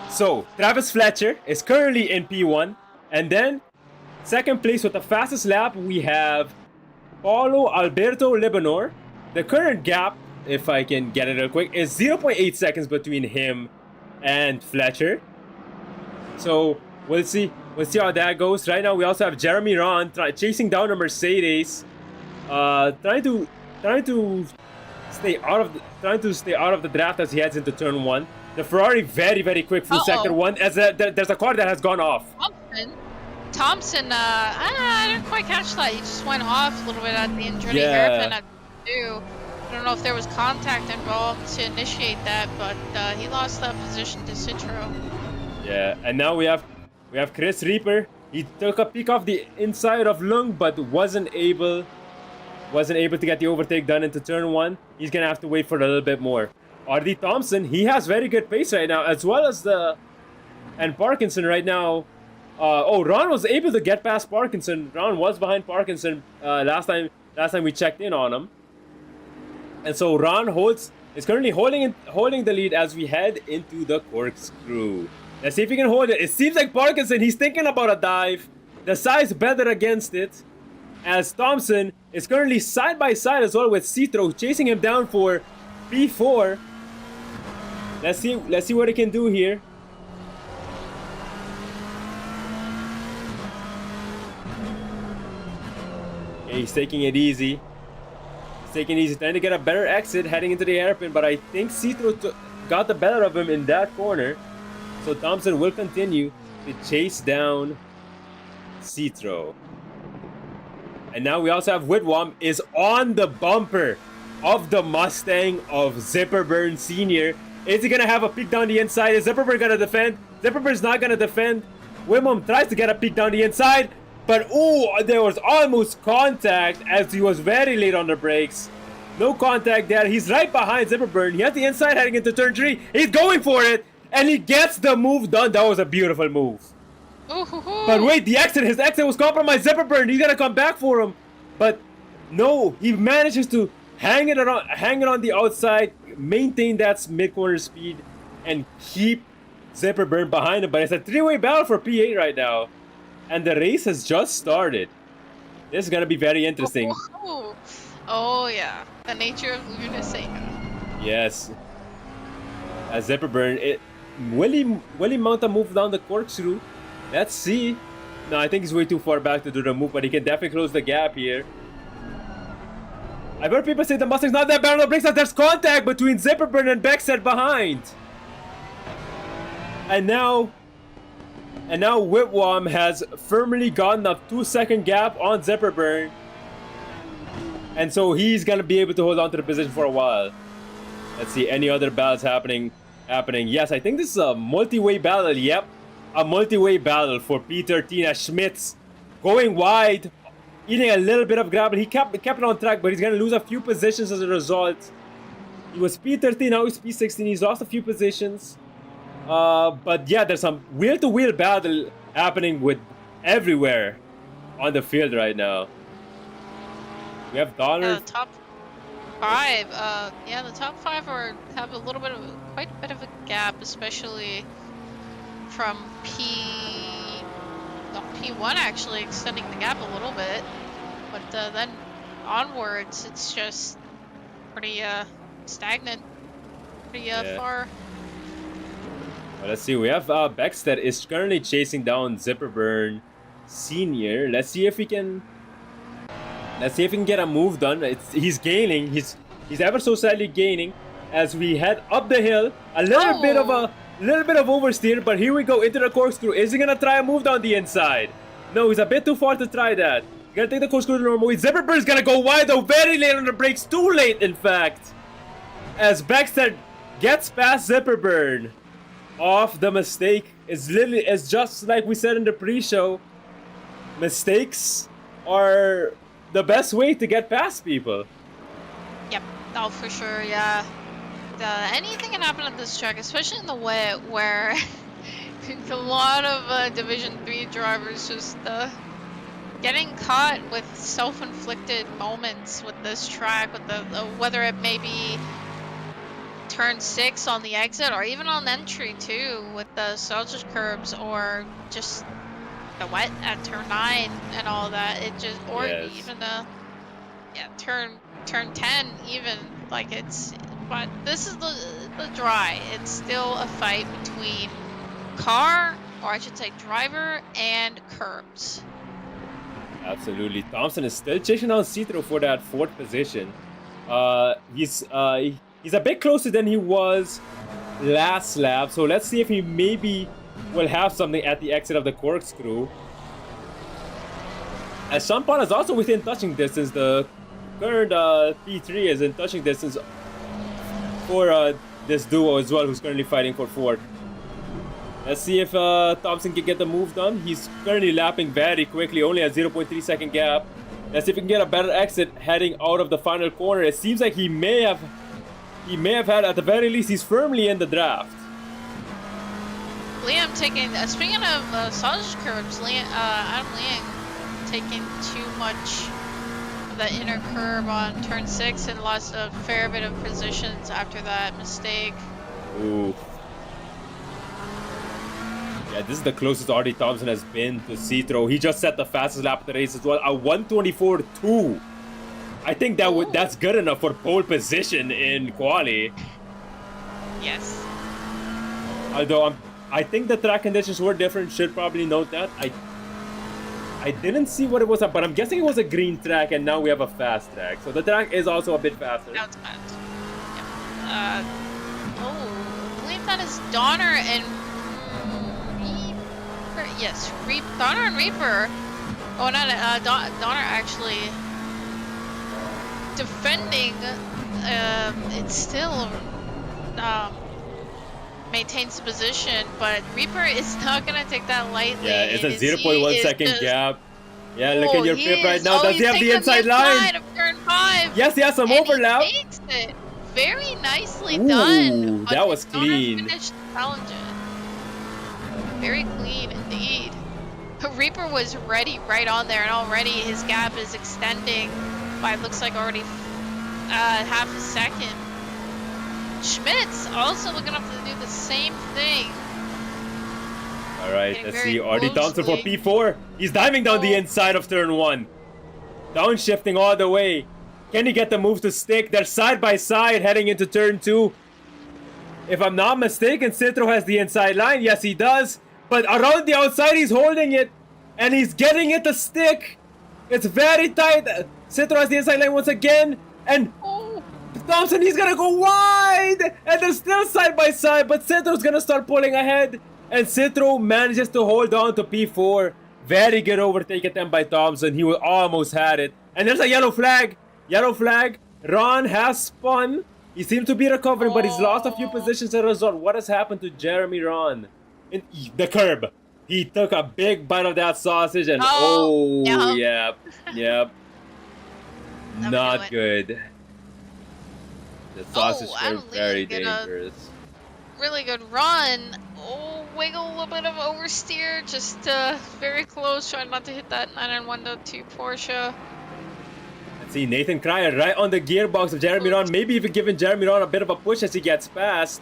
So, Travis Fletcher is currently in P1. And then, second place with the fastest lap, we have Paulo Alberto Libanor. The current gap, if I can get it real quick, is 0.8 seconds between him and Fletcher. So, we'll see how that goes. Right now, we also have Jeremy Ron chasing down a Mercedes. Trying to stay out of the draft as he heads into turn 1. The Ferrari very, very quick through sector 1 as there's a car that has gone off. Thompson, I didn't quite catch that. He just went off a little bit at the injury hairpin at 2. I don't know if there was contact involved to initiate that, but he lost that position to Citro. Yeah, and now we have Chris Reaper. He took a peek off the inside of Lung, but wasn't able to get the overtake done into turn 1. He's gonna have to wait for a little bit more. RD Thompson, he has very good pace right now, as well as and Parkinson right now. Ron was able to get past Parkinson. Ron was behind Parkinson last time we checked in on him. And so Ron is currently holding the lead as we head into the corkscrew. Let's see if he can hold it. It seems like Parkinson, he's thinking about a dive. The side's better against it. As Thompson is currently side by side as well with Citro, chasing him down for P4. Let's see what he can do here. Okay, he's taking it easy. Trying to get a better exit heading into the hairpin, but I think Citro got the better of him in that corner. So Thompson will continue to chase down Citro. And now we also have Whitwam is on the bumper of the Mustang of Zipperburn Sr. Is he gonna have a peek down the inside? Is Zipperburn gonna defend? Zipperburn's not gonna defend. Whitwam tries to get a peek down the inside, but there was almost contact as he was very late on the brakes. No contact there. He's right behind Zipperburn. He has the inside heading into turn 3. He's going for it, and he gets the move done. That was a beautiful move. But wait, his exit was compromised. Zipperburn, he's gonna come back for him, but no, he manages to hang it on the outside, maintain that mid-corner speed, and keep Zipperburn behind him. But it's a three-way battle for P8 right now. And the race has just started. This is going to be very interesting. Oh yeah, the nature of Laguna Seca. Yes. As Zipperburn, will he mount a move down the corkscrew? Let's see. No, I think he's way too far back to do the move, but he can definitely close the gap here. I've heard people say the Mustang's not that bad on the brakes, that there's contact between Zipperburn and Beckstead behind. And now Whitwam has firmly gotten a 2-second gap on Zipperburn. And so he's gonna be able to hold on to the position for a while. Let's see any other battles happening. Yes, I think this is a multi-way battle. Yep, a multi-way battle for P13 as Schmitz going wide, eating a little bit of gravel. He kept it on track, but he's gonna lose a few positions as a result. He was P13, now he's P16. He's lost a few positions. But yeah, there's some wheel-to-wheel battle happening with everywhere on the field right now. We have Donner. Top 5. Yeah, the top 5 have a little bit of quite a bit of a gap, especially from P1 actually extending the gap a little bit, but then onwards it's just pretty stagnant, pretty far. Well, let's see. We have Beckstead is currently chasing down Zipperburn Senior. Let's see if he can get a move done. He's gaining. He's ever so slightly gaining as we head up the hill. A little bit of oversteer, but here we go into the corkscrew. Is he gonna try a move down the inside? No, he's a bit too far to try that. He's gonna take the corkscrew to normal. Zipperburn's gonna go wide though, very late on the brakes, too late in fact. As Beckstead gets past Zipperburn off the mistake. It's just like we said in the pre-show. Mistakes are the best way to get past people. Yep, oh for sure, yeah. Anything can happen at this track, especially in the wet, where a lot of Division 3 drivers just getting caught with self-inflicted moments with this track, with the whether it may be turn 6 on the exit or even on entry too, with the sausage curbs, or just the wet at turn 9 and all that. It just, or even turn 10 even, like it's. But this is the dry. It's still a fight between car, or I should say driver, and curbs. Absolutely. Thompson is still chasing down Citro for that 4th position. He's a bit closer than he was last lap, so let's see if he maybe will have something at the exit of the corkscrew. As Champagne is also within touching distance, the current P3 is in touching distance for this duo as well, who's currently fighting for 4th. Let's see if Thompson can get the move done. He's currently lapping very quickly, only a 0.3 second gap. Let's see if he can get a better exit heading out of the final corner. It seems like he may have had, at the very least, he's firmly in the draft. Liam taking, speaking of sausage curves, Adam Liang taking too much of the inner curve on turn 6 and lost a fair bit of positions after that mistake. Ooh. Yeah, this is the closest Artie Thompson has been to Citro. He just set the fastest lap of the race as well, a 1:24.2. I think that's good enough for pole position in quali. Yes. Although I think the track conditions were different. Should probably note that. I didn't see what it was, but I'm guessing it was a green track, and now we have a fast track. So the track is also a bit faster. That's fast. Yep. I believe that is Donner and Reaper. Yes, Donner and Reaper. Oh, not Donner actually defending. It still maintains the position, but Reaper is not gonna take that lightly. Yeah, it's a 0.1 second gap. Yeah, look at your pip right now. Does he have the inside line? Of turn 5. Yes, he has some overlap. He makes it very nicely done. That was clean. Finished challenge it. Very clean indeed. Reaper was ready right on there, and already his gap is extending by, looks like already half a second. Schmitz also looking up to do the same thing. All right, Getting let's very see. Artie Thompson for closely. P4. He's diving down the inside of turn 1. Downshifting all the way. Can he get the move to stick? They're side by side heading into turn 2. If I'm not mistaken, Citro has the inside line. Yes, he does. But around the outside, he's holding it. And he's getting it to stick. It's very tight. Citro has the inside line once again. And Oh, Thompson, he's gonna go wide. And they're still side by side. But Citro's gonna start pulling ahead. And Citro manages to hold on to P4. Very good overtake attempt by Thompson. He almost had it. And there's a yellow flag. Yellow flag. Ron has spun. He seems to be recovering, but he's lost a few positions as a result. What has happened to Jeremy Ron? In the curb. He took a big bite of that sausage and yep. Never Not knew it. good. The sausage Adam is Lee very get a- dangerous. really good run. Oh, wiggle a little bit of oversteer. Just very close. Trying not to hit that 991.2 Porsche. Let's see, Nathan Cryer right on the gearbox of Jeremy Ron. Maybe even giving Jeremy Ron a bit of a push as he gets past.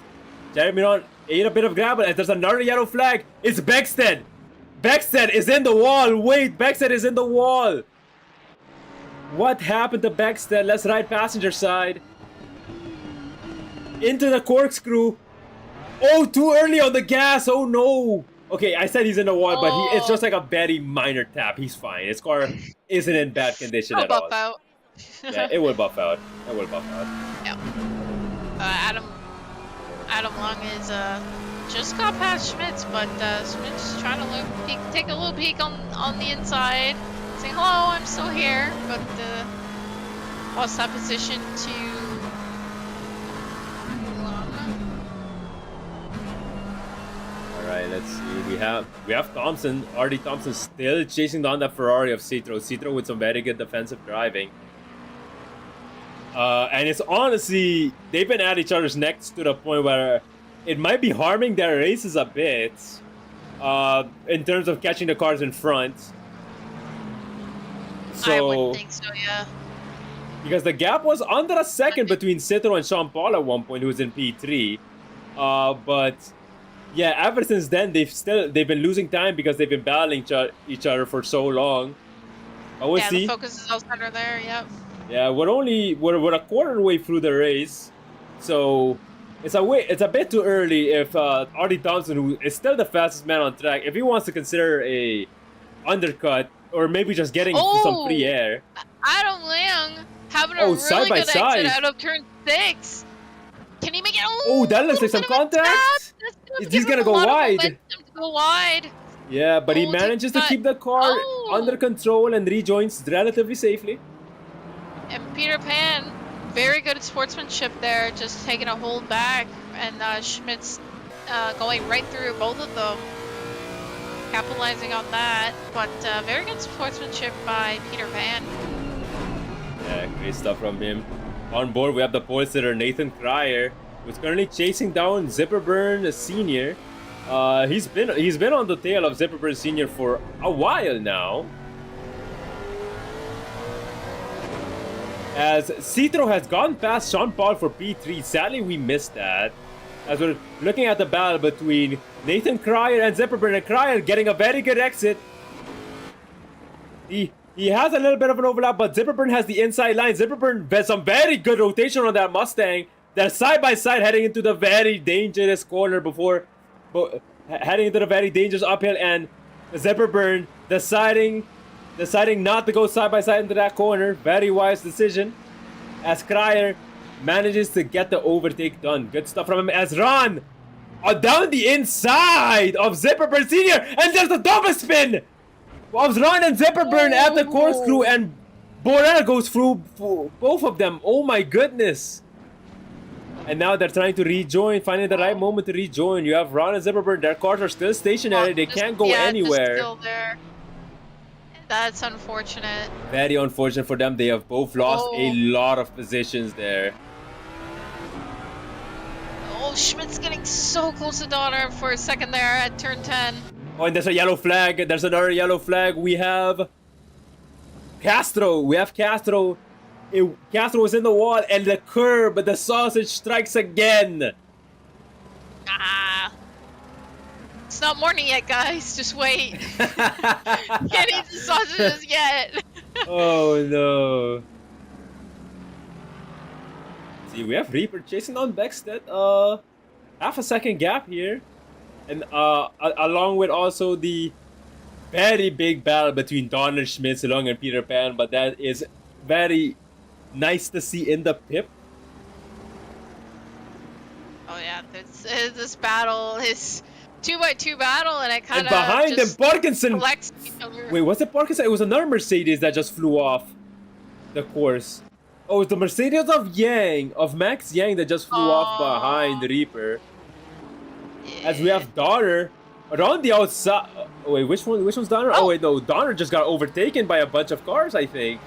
Jeremy Ron ate a bit of grab, and there's another yellow flag. It's Beckstead. Beckstead is in the wall. Wait, Beckstead is in the wall. What happened to Beckstead? Let's ride passenger side. Into the corkscrew. Oh, too early on the gas. Oh no. Okay, I said he's in the wall, but it's just like a very minor tap. He's fine. His car isn't in bad condition I'll at all. buff out. Yeah, it will buff out. It will buff out. Yeah. Adam Long is just got past Schmitz, but Schmitz trying to take a little peek on the inside, saying hello, I'm still here, but lost that position to All right, let's see. We have Thompson, Artie Thompson, still chasing down that Ferrari of Citro. Citro with some very good defensive driving. And it's honestly, they've been at each other's necks to the point where it might be harming their races a bit in terms of catching the cars in front. I wouldn't think so, yeah. Because the gap was under a second between Citro and Sean Paul at one point, who was in P3. But yeah, ever since then they've been losing time because they've been battling each other for so long. But we'll see. The focus is also under there, yep. Yeah, we're a quarter way through the race, so it's a bit too early if Artie Thompson, who is still the fastest man on track, if he wants to consider a undercut or maybe just getting some free air. Adam Lang having a really side by good side. exit out of turn 6. Can he make it? Oh, that looks like some contact. He's gonna go wide. Go wide. Yeah, but he manages to keep the car under control and rejoins relatively safely. And Peter Pan, very good at sportsmanship there, just taking a hold back, and Schmitz going right through both of them, capitalizing on that. But very good sportsmanship by Peter Pan. Yeah, great stuff from him. On board, we have the pole sitter Nathan Cryer, who's currently chasing down Zipperburn Senior. He's been on the tail of Zipperburn Senior for a while now. As Citro has gone past Sean Paul for P3, sadly we missed that. As we're looking at the battle between Nathan Cryer and Zipperburn, and Cryer getting a very good exit. He has a little bit of an overlap, but Zipperburn has the inside line. Zipperburn has some very good rotation on that Mustang. They're side by side heading into the very dangerous corner before heading into the very dangerous uphill, and Zipperburn deciding not to go side by side into that corner. Very wise decision, as Cryer manages to get the overtake done. Good stuff from him as Ron down the inside of Zipperburn Senior, and there's the double spin of Ron and Zipperburn at the corkscrew, and Borrell goes through both of them. Oh my goodness. And now they're trying to rejoin, finding the right moment to rejoin. You have Ron and Zipperburn. Their cars are still stationary. They can't go anywhere. Still there. That's unfortunate. Very unfortunate for them. They have both lost a lot of positions there. Oh, Schmidt's getting so close to Donner for a second there at turn 10. Oh, and there's a yellow flag. There's another yellow flag. We have Castro. Castro was in the wall, and the curb, but the sausage strikes again. Ah. It's not morning yet, guys. Just wait. Can't eat the sausages yet. Oh no. See, we have Reaper chasing on Beckstead. Half a second gap here. And along with also the very big battle between Donner, Schmitz, Long, and Peter Pan. But that is very nice to see in the pip. Oh yeah, this battle is 2x2 battle, and it kind And of behind them, Parkinson. collects each other. Wait, was it Parkinson? It was another Mercedes that just flew off the course. Oh, it's the Mercedes of Max Yang that just flew off behind the Reaper. Yeah. As we have Donner around the outside. Oh, wait, which one's Donner? Oh wait, no, Donner just got overtaken by a bunch of cars, I think.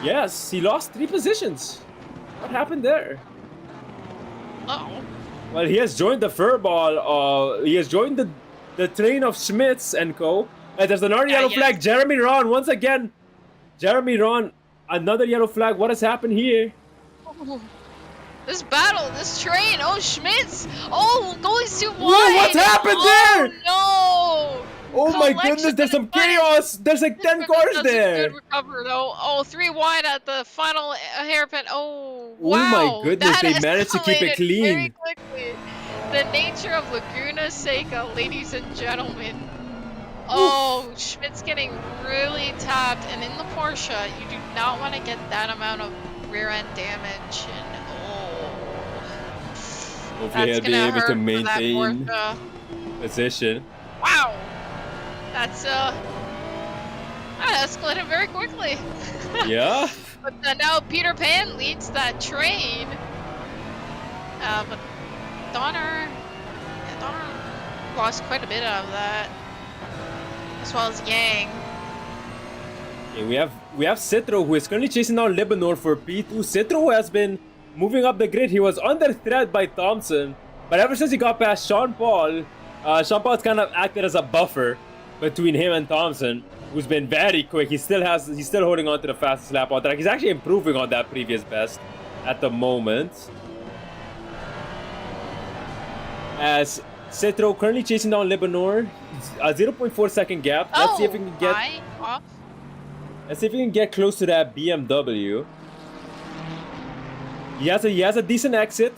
Yes, he lost 3 positions. What happened there? Uh-oh. Well, he has joined the furball. He has joined the train of Schmitz and co. And there's another yellow flag. Jeremy Ron once again. Jeremy Ron, another yellow flag. What has happened here? Oh, this battle, this train. Oh, Schmitz. Oh, going too wide. Whoa, what's happened there? No. Oh my goodness, there's some chaos. There's like 10 cars That's there. a good recover, though. Oh, 3 wide at the final hairpin. Oh, Oh wow. my goodness, they managed to keep it escalated very clean. quickly. The nature of Laguna Seca, ladies and gentlemen. Oh, Schmidt's getting really tapped, and in the Porsche, you do not want to get that amount of rear end damage. And Hopefully he'll be able to maintain Porsche. position. Wow, that's that escalated very quickly. Yeah. But now Peter Pan leads that train. But Donner lost quite a bit out of that, as well as Yang. Okay, we have Citro, who is currently chasing down Libanor for P2. Citro has been moving up the grid. He was under threat by Thompson, but ever since he got past Sean Paul's kind of acted as a buffer between him and Thompson, who's been very quick. He's still holding on to the fastest lap on track. He's actually improving on that previous best at the moment. As Citro currently chasing down Libanor, a 0.4 second gap. Let's see if we can get. Let's see if we can get close to that BMW. He has a decent exit.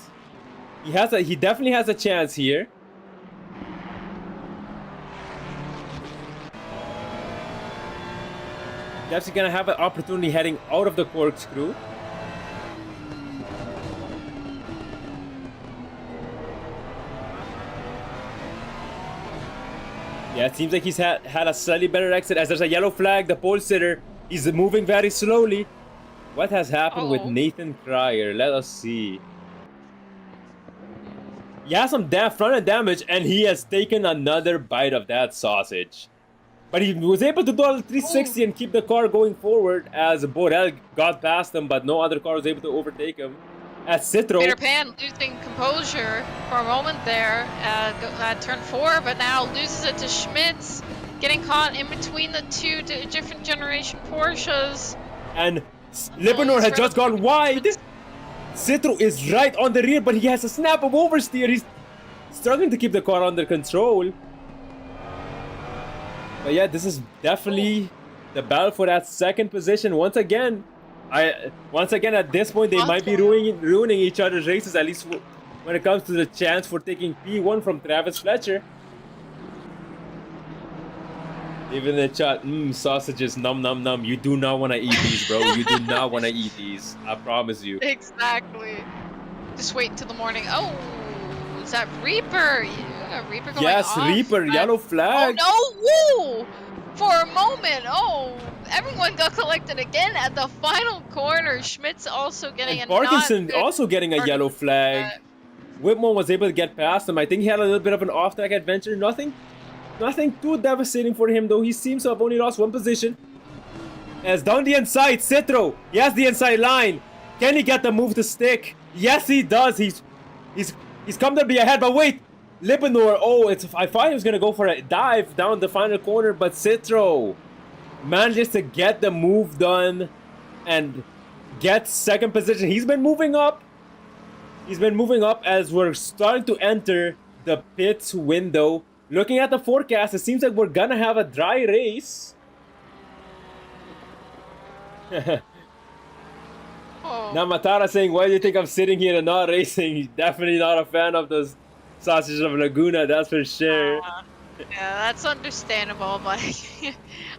He definitely has a chance here. Definitely gonna have an opportunity heading out of the corkscrew. Yeah, it seems like he's had a slightly better exit as there's a yellow flag. The pole sitter is moving very slowly. What has happened with Nathan Cryer? Let us see. He has some front end damage, and he has taken another bite of that sausage. But he was able to do a 360 and keep the car going forward as Borel got past him, but no other car was able to overtake him. As Citro... Peter Pan losing composure for a moment there at turn 4, but now loses it to Schmitz, getting caught in between the two different generation Porsches. And Libanor has just gone wide. Citro is right on the rear, but he has a snap of oversteer. He's struggling to keep the car under control. But yeah, this is definitely the battle for that second position. Once again, at this point, they might be ruining each other's races, at least when it comes to the chance for taking P1 from Travis Fletcher. Even in the chat, sausages, num num num. You do not want to eat these, bro. You do not want to eat these. I promise you. Exactly. Just wait until the morning. Oh, is that Reaper? Yeah, Reaper going Yes, off. Reaper, yellow flag. Oh no! Woo! For a moment, everyone got collected again at the final corner. Schmitz also getting And a Parkinson also getting a yellow flag. Whitmore was able to get past him. I think he had a little bit of an off-track adventure. Nothing too devastating for him, though. He seems to have only lost 1 position. As down the inside, Citro. He has the inside line. Can he get the move to stick? Yes, he does. He's comfortably ahead, but wait. Libanor, I thought he was gonna go for a dive down the final corner, but Citro manages to get the move done and gets second position. He's been moving up. He's been moving up as we're starting to enter the pits window. Looking at the forecast, it seems like we're gonna have a dry race. Now Matara saying, why do you think I'm sitting here and not racing? Definitely not a fan of those sausages of Laguna, that's for sure. Yeah, that's understandable, but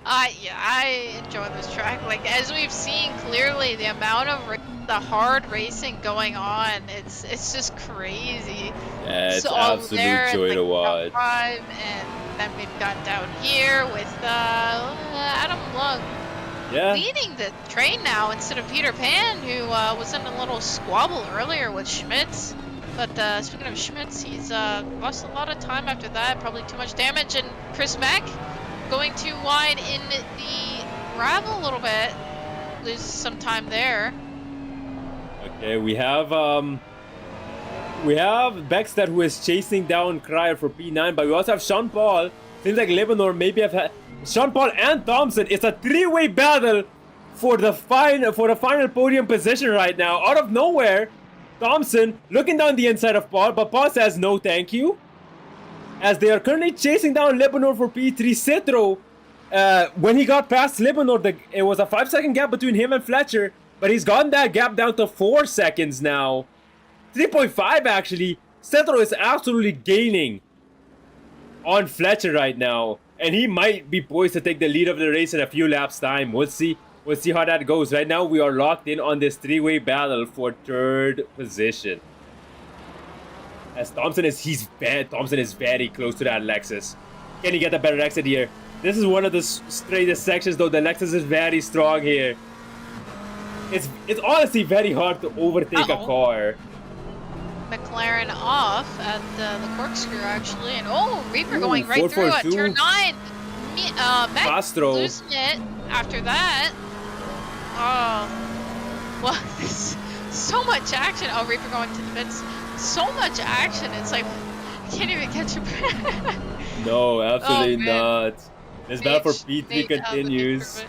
I enjoy this track. Like, as we've seen clearly, the amount of the hard racing going on, it's just crazy. Yeah, it's so absolute joy to watch. And then we've got down here with Adam Lung leading the train now instead of Peter Pan, who was in a little squabble earlier with Schmitz. But speaking of Schmitz, he's lost a lot of time after that, probably too much damage. And Chris Mack going too wide in the gravel a little bit, loses some time there. Okay, we have Beckstead, who is chasing down Cryer for P9, but we also have Sean Paul. Seems like Lebanon maybe have had Sean Paul and Thompson. It's a three-way battle for the final podium position right now. Out of nowhere, Thompson looking down the inside of Paul, but Paul says no thank you. As they are currently chasing down Lebanon for P3. Citro, when he got past Lebanon, it was a 5-second gap between him and Fletcher, but he's gotten that gap down to 4 seconds now. 3.5 actually. Citro is absolutely gaining on Fletcher right now, and he might be poised to take the lead of the race in a few laps time. We'll see. We'll see how that goes. Right now, we are locked in on this three-way battle for 3rd position. As Thompson is very close to that Lexus. Can he get a better exit here? This is one of the straightest sections, though. The Lexus is very strong here. It's honestly very hard to overtake a car. McLaren off at the corkscrew, actually. And Reaper going right 4, through 4, at 2. turn 9. Castro losing it after that. Oh, well, so much action. Oh, Reaper going to the pits. So much action. It's like, I can't even catch a breath. No, absolutely not. This battle for P3 continues.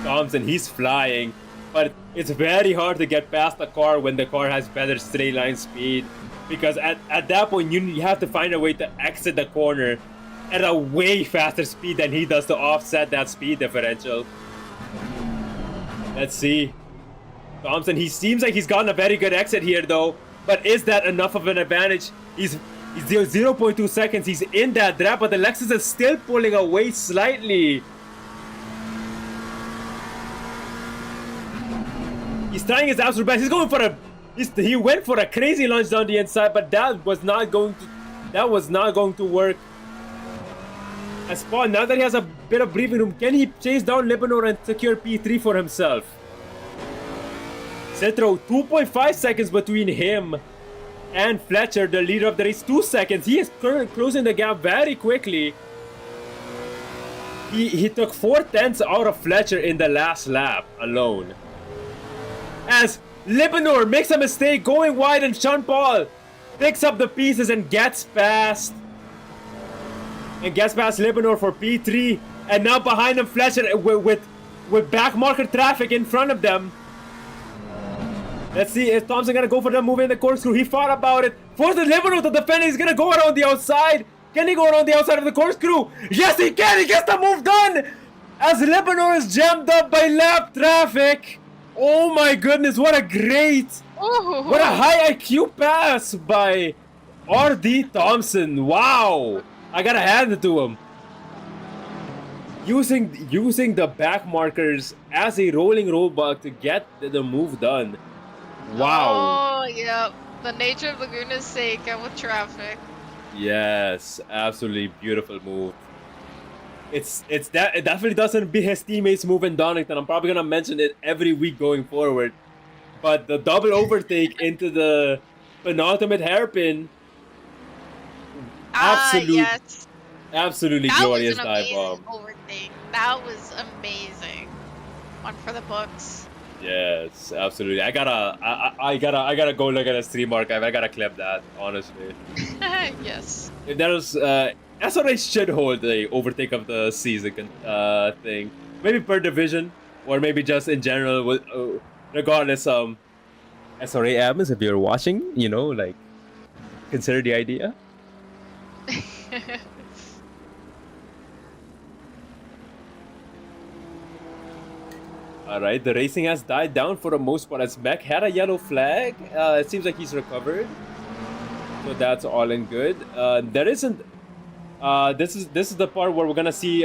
Thompson, he's flying. But it's very hard to get past the car when the car has better straight line speed. Because at that point, you have to find a way to exit the corner at a way faster speed than he does to offset that speed differential. Let's see. Thompson, he seems like he's gotten a very good exit here though. But is that enough of an advantage? He's 0.2 seconds. He's in that draft, but the Lexus is still pulling away slightly. He's trying his absolute best. He's going for he went for a crazy launch down the inside, but that was not going to work. As Paul, now that he has a bit of breathing room, can he chase down Lebanon and secure P3 for himself? Citro, 2.5 seconds between him and Fletcher, the leader of the race. 2 seconds. He is currently closing the gap very quickly. He took 4/10 out of Fletcher in the last lap alone. As Lebanon makes a mistake going wide, and Sean Paul picks up the pieces and gets past Lebanon for P3, and now behind him Fletcher with back marker traffic in front of them. Let's see, is Thompson gonna go for the move in the corkscrew? He thought about it. Forces Lebanon to defend. He's gonna go around the outside. Can he go around the outside of the corkscrew? Yes, he can. He gets the move done as Lebanon is jammed up by lap traffic. Oh my goodness, what a high IQ pass by R.D. Thompson. Wow, I gotta hand it to him. Using the back markers as a rolling roadblock to get the move done. Wow. Oh, yeah. The nature of Laguna Seca with traffic. Yes, absolutely beautiful move. It definitely doesn't beat his teammates move in Donington. I'm probably gonna mention it every week going forward. But the double overtake into the penultimate hairpin. Absolutely glorious dive bomb. Overtake. That was amazing. One for the books. Yes, absolutely. I gotta go look at the stream archive. I gotta clip that, honestly. Yes. If there was SRA should hold the overtake of the season thing. Maybe per division. or maybe just in general, regardless, SRA admins, if you're watching, you know, like, consider the idea. Alright, the racing has died down for the most part as Beck had a yellow flag. It seems like he's recovered. So that's all in good. There isn't... this is the part where we're gonna see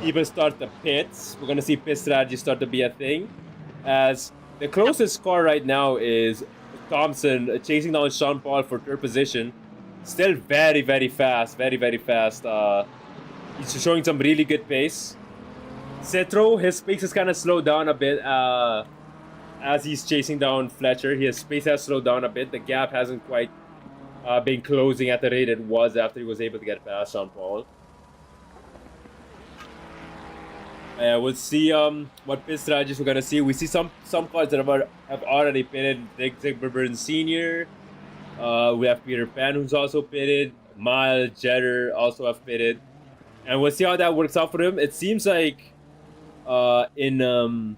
people start the pits. We're gonna see pit strategy start to be a thing. As the closest car right now is Thompson chasing down Sean Paul for third position. Still very, very fast. Very, very fast. He's showing some really good pace. Cetro, his pace has kind of slowed down a bit as he's chasing down Fletcher. His pace has slowed down a bit. The gap hasn't quite been closing at the rate it was after he was able to get past Sean Paul. We'll see what pit strategies we're gonna see. We see some cars that have already pitted. Zigberburn Sr. We have Peter Pan, who's also pitted. Miles, Jetter also have pitted, and we'll see how that works out for him. It seems like in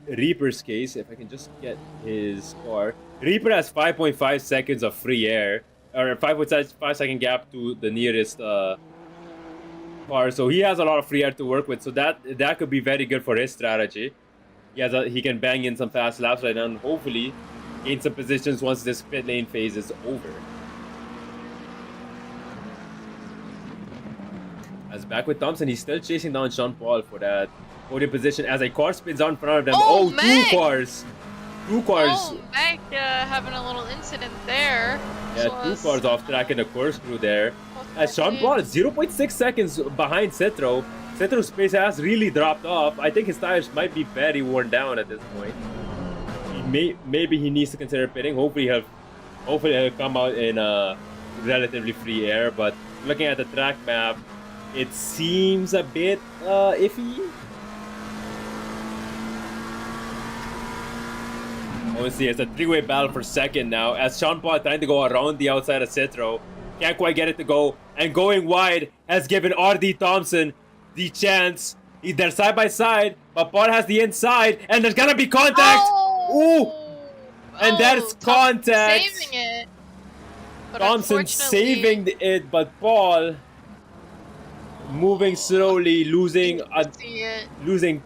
Reaper's case, if I can just get his car, Reaper has 5.5 seconds of free air, or 5.5 second gap to the nearest car, so he has a lot of free air to work with. So that could be very good for his strategy. He can bang in some fast laps right now, and hopefully gain some positions once this pit lane phase is over. As back with Thompson, he's still chasing down Sean Paul for that podium position as a car spins out in front of them. Oh, two cars. Oh, Meg having a little incident there. Yeah, two cars off track in the corkscrew there. As Sean Paul is 0.6 seconds behind Cetro. Cetro's pace has really dropped off. I think his tires might be very worn down at this point. Maybe he needs to consider pitting. Hopefully he'll come out in relatively free air. But looking at the track map, it seems a bit iffy. Obviously, it's a three-way battle for second now, as Sean Paul trying to go around the outside of Cetro. Can't quite get it to go, and going wide has given RD Thompson the chance. They're side by side, but Paul has the inside, and there's gonna be contact. Ooh, and that's contact. Saving it. But Thompson saving it, but Paul moving slowly, losing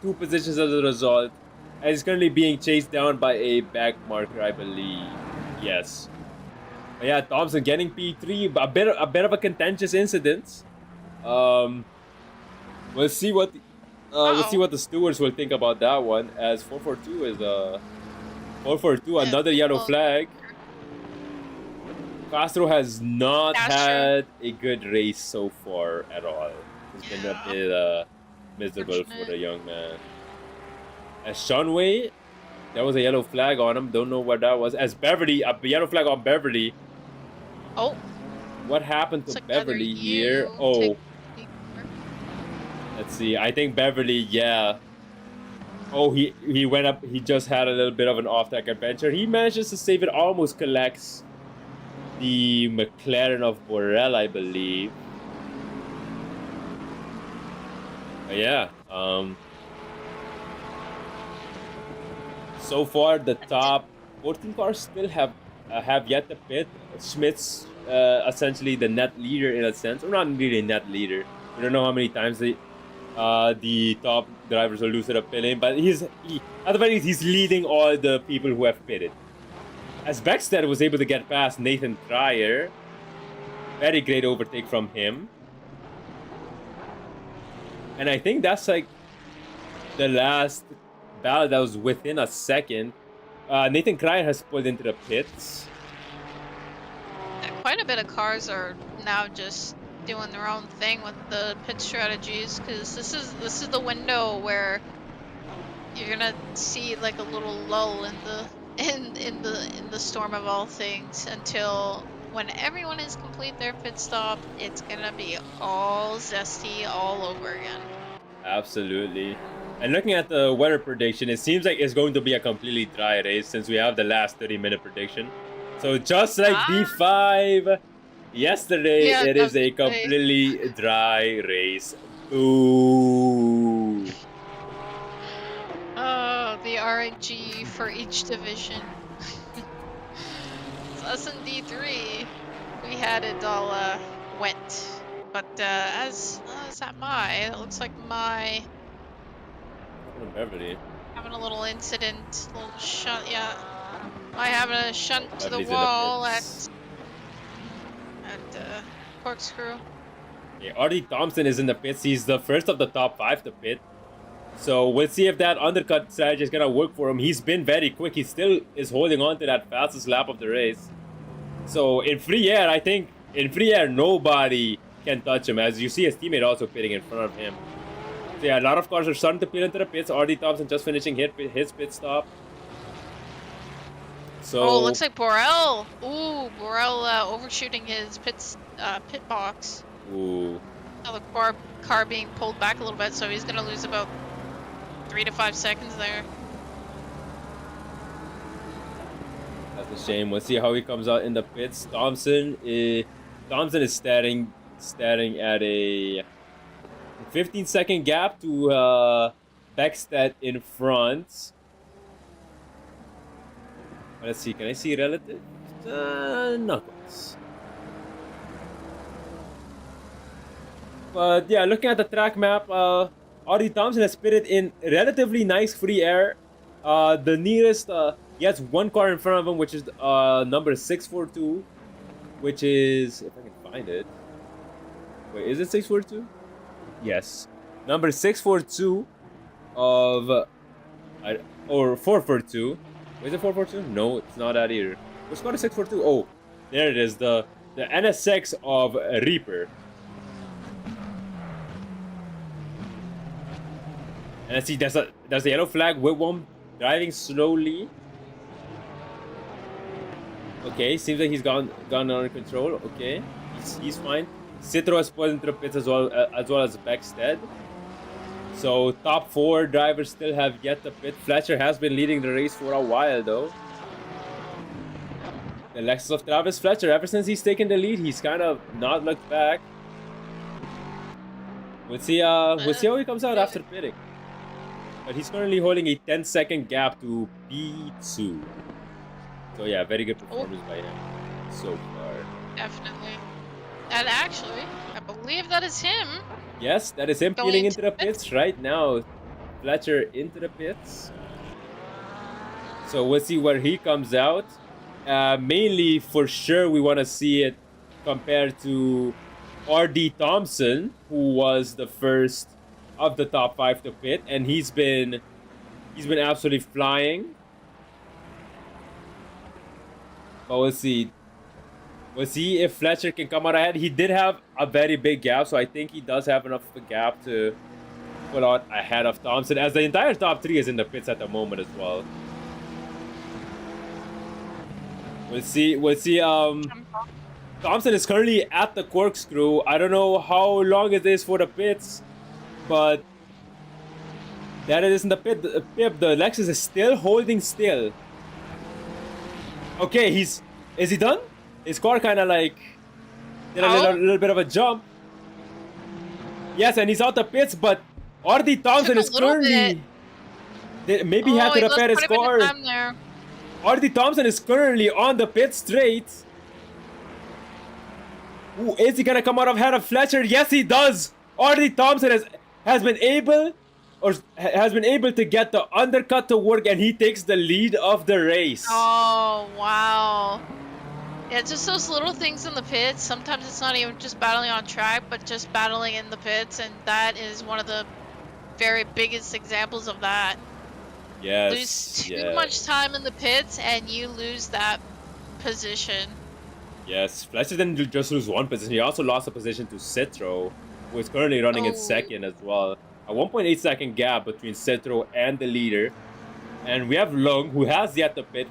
two positions as a result. And he's currently being chased down by a back marker, I believe. Yes. But yeah, Thompson getting P3, a bit of a contentious incident. We'll see what the stewards will think about that one. As 442 is 442, another yellow flag. Castro has not had a good race so far at all. It's been a bit miserable for the young man. As Seanway, there was a yellow flag on him. Don't know what that was. As Beverly, a yellow flag on Beverly. Oh. What happened to Beverly here? Oh. Let's see. I think Beverly, yeah. Oh, he went up. He just had a little bit of an off-track adventure. He manages to save it. Almost collects the McLaren of Borrell, I believe. But yeah. So far, the top 14 cars still have yet to pit. Schmidt's essentially the net leader in a sense, or not really a net leader. We don't know how many times the top drivers will lose to the pit lane, but at the very least, he's leading all the people who have pitted. As Beckstead was able to get past Nathan Trier, very great overtake from him. And I think that's like the last battle that was within a second. Nathan Cryer has pulled into the pits. Quite a bit of cars are now just doing their own thing with the pit strategies, because this is the window where you're gonna see like a little lull in the storm of all things until when everyone is complete their pit stop. It's gonna be all zesty all over again. Absolutely. And looking at the weather prediction, it seems like it's going to be a completely dry race since we have the last 30-minute prediction. So just like D5 yesterday, it is a completely dry race. Ooh. for each division. Us and D3, we had it all wet. But as at my, it looks like my Beverly. having a little incident, little shunt. Yeah, I having a shunt to the Beverly's in the wall pits. at corkscrew. Yeah, Artie Thompson is in the pits. He's the first of the top 5 to pit. So we'll see if that undercut strategy is gonna work for him. He's been very quick. He still is holding on to that fastest lap of the race. So in free air, I think in free air nobody can touch him. As you see his teammate also pitting in front of him. So yeah, a lot of cars are starting to pit into the pits. Artie Thompson just finishing his pit stop. So Oh, looks like Borel. Ooh, Borel overshooting his pit box. ooh. Now the car being pulled back a little bit, so he's gonna lose about 3 to 5 seconds there. That's a shame. We'll see how he comes out in the pits. Thompson is staring at a 15-second gap to Beckstedt in front. Let's see. Can I see relative? Not close. But yeah, looking at the track map, Audie Thompson has pitted in relatively nice free air. The nearest, he has one car in front of him, which is number 642, which is, if I can find it. Wait, is it 642? Yes. Number 642 of, or 442. Is it 442? No, it's not that either. Which car is 642? Oh, there it is, the NSX of Reaper. And I see there's a yellow flag with one driving slowly. Okay, seems like he's gone under control. Okay, he's fine. Citro has put into the pits as well as Beckstedt. So top 4 drivers still have yet to pit. Fletcher has been leading the race for a while though. The Lexus of Travis Fletcher, ever since he's taken the lead, he's kind of not looked back. We'll see how he comes out after pitting. But he's currently holding a 10-second gap to P2. So yeah, very good performance by him so far. Definitely. And actually, I believe that is him. Yes, that is him Going peeling into the into the pits right now. Fletcher into the pits. So we'll see where he comes out. Mainly, for sure, we want to see it compared to R.D. Thompson, who was the first of the top 5 to pit, and he's been absolutely flying. But we'll see. We'll see if Fletcher can come out ahead. He did have a very big gap, so I think he does have enough of a gap to pull out ahead of Thompson, as the entire top 3 is in the pits at the moment as well. We'll see. Thompson is currently at the corkscrew. I don't know how long it is for the pits, but that it is in the pit. The Lexus is still holding still. Okay, is he done? His car kind of like did a little bit of a jump. Yes, and he's out the pits, but R.D. Thompson is currently... Maybe he had to repair his car. R.D. Thompson is currently on the pit straight. Ooh, is he gonna come out ahead of Fletcher? Yes, he does. R.D. Thompson has been able to get the undercut to work, and he takes the lead of the race. Oh, wow. Yeah, just those little things in the pits. Sometimes it's not even just battling on track, but just battling in the pits, and that is one of the very biggest examples of that. Yes. Lose too much time in the pits, and you lose that position. Yes, Fletcher didn't just lose one position. He also lost a position to Citro, who is currently running in second as well. A 1.8-second gap between Citro and the leader. And we have Lung, who has yet to pit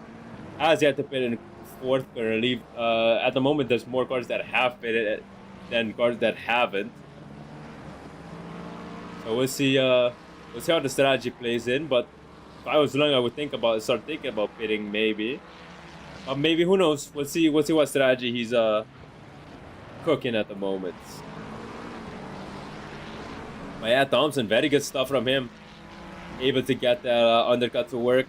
in fourth currently. At the moment, there's more cars that have pitted than cars that haven't. So we'll see how the strategy plays in. But if I was Lung, I would start thinking about pitting maybe. Maybe, who knows? We'll see what strategy he's cooking at the moment. But yeah, Thompson, very good stuff from him. Able to get that undercut to work.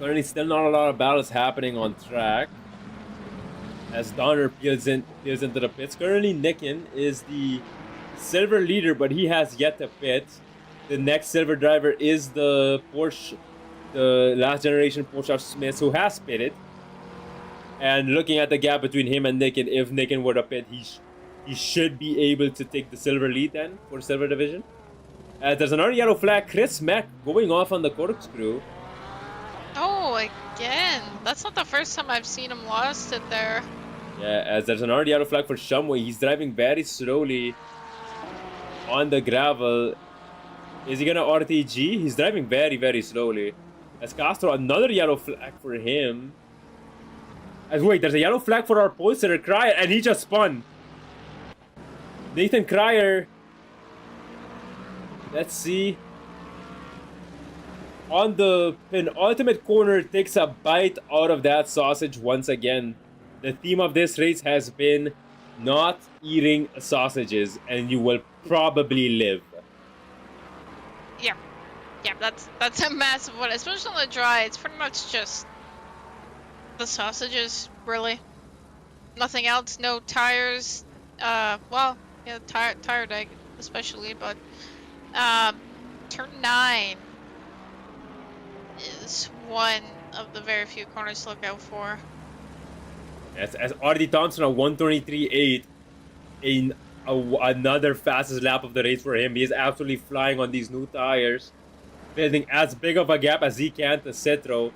Currently, still not a lot of battles happening on track. As Donner peels into the pits. Currently, Nikin is the silver leader, but he has yet to pit. The next silver driver is the Porsche, the last generation Porsche of Smith, who has pitted. And looking at the gap between him and Nikin, if Nikin were to pit, he should be able to take the silver lead then for silver division. There's another yellow flag. Chris Mack going off on the corkscrew. Oh, again. That's not the first time I've seen him lost it there. Yeah, as there's another yellow flag for Shumway. He's driving very slowly on the gravel. Is he gonna RTG? He's driving very, very slowly. As Castro, another yellow flag for him. As wait, there's a yellow flag for our pole sitter, Cryer, and he just spun. Nathan Cryer. Let's see. On the penultimate corner, takes a bite out of that sausage once again. The theme of this race has been not eating sausages, and you will probably live. Yeah, that's a massive one, especially on the dry. It's pretty much just the sausages, really. Nothing else. No tires. Well, yeah, tire deck especially, but turn 9 is one of the very few corners to look out for. As R.D. Thompson, a 1:23.8 in another fastest lap of the race for him. He is absolutely flying on these new tires, building as big of a gap as he can to Citro.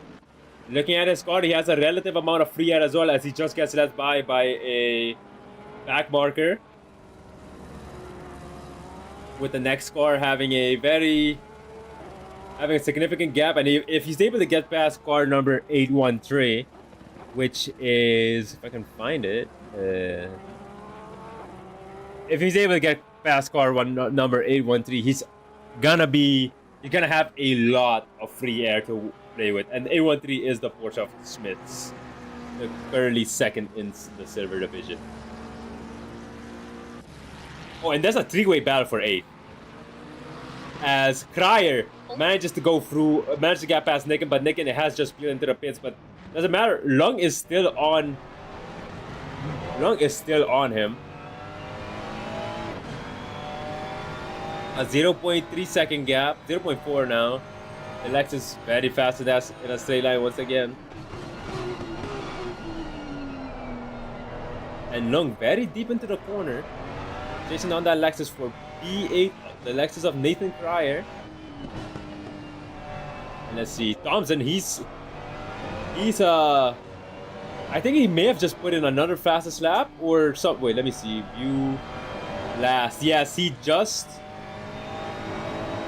Looking at his car, he has a relative amount of free air as well, as he just gets left by a back marker. With the next car having a significant gap, and if he's able to get past car number 813, which is, if I can find it, if he's able to get past car number 813, he's gonna have a lot of free air to play with, and 813 is the Porsche of Smiths, currently second in the silver division. Oh, and there's a three-way battle for 8. As Cryer manages to get past Nikin, but Nikin has just peeled into the pits, but doesn't matter. Lung is still on him. A 0.3 second gap, 0.4 now. The Lexus very fast in a straight line once again. And Lung very deep into the corner. Chasing down that Lexus for P8, the Lexus of Nathan Cryer. And let's see, Thompson, he's I think he may have just put in another fastest lap or something. Wait, let me see. View last. Yes, he just.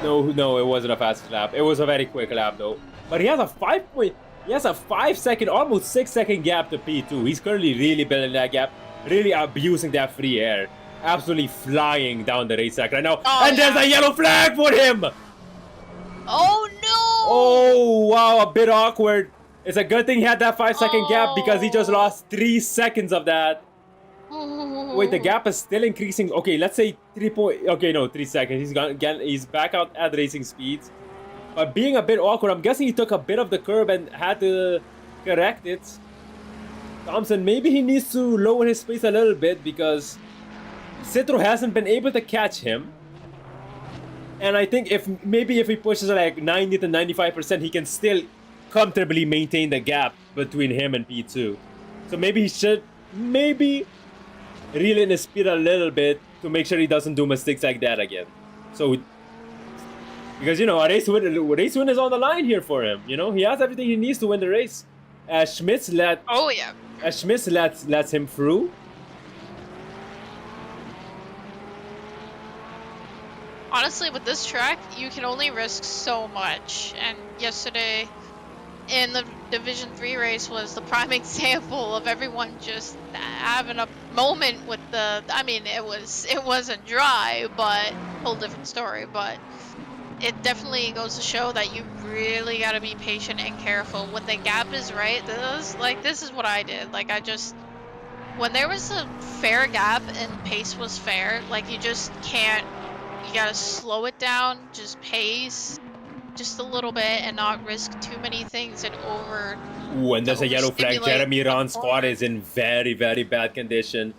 No, it wasn't a fastest lap. It was a very quick lap though. But he has a 5 second, almost 6 second gap to P2. He's currently really building that gap, really abusing that free air. Absolutely flying down the racetrack right now. Oh, and yeah. There's a yellow flag for him! Oh no! Oh, wow, a bit awkward. It's a good thing he had that 5 second gap because he just lost 3 seconds of that. Wait, the gap is still increasing. Okay, let's say 3 seconds. He's back out at racing speeds. But being a bit awkward, I'm guessing he took a bit of the curb and had to correct it. Thompson, maybe he needs to lower his pace a little bit because Citro hasn't been able to catch him. And I think if he pushes like 90 to 95%, he can still comfortably maintain the gap between him and P2. So maybe he should reel in his speed a little bit to make sure he doesn't do mistakes like that again. So, because, a race win is on the line here for him. He has everything he needs to win the race. As Schmitz lets him through. Honestly, with this track, you can only risk so much. And yesterday, in the Division 3 race, was the prime example of everyone just having a moment with the. I mean, it wasn't dry, but whole different story. But it definitely goes to show that you really got to be patient and careful when the gap is right. This is what I did. When there was a fair gap and pace was fair, you just can't. You gotta slow it down, just pace, just a little bit and not risk too many things and over. Ooh, and there's a yellow flag. overstimulate Jeremy the Ron's squad corner. is in very, very bad condition.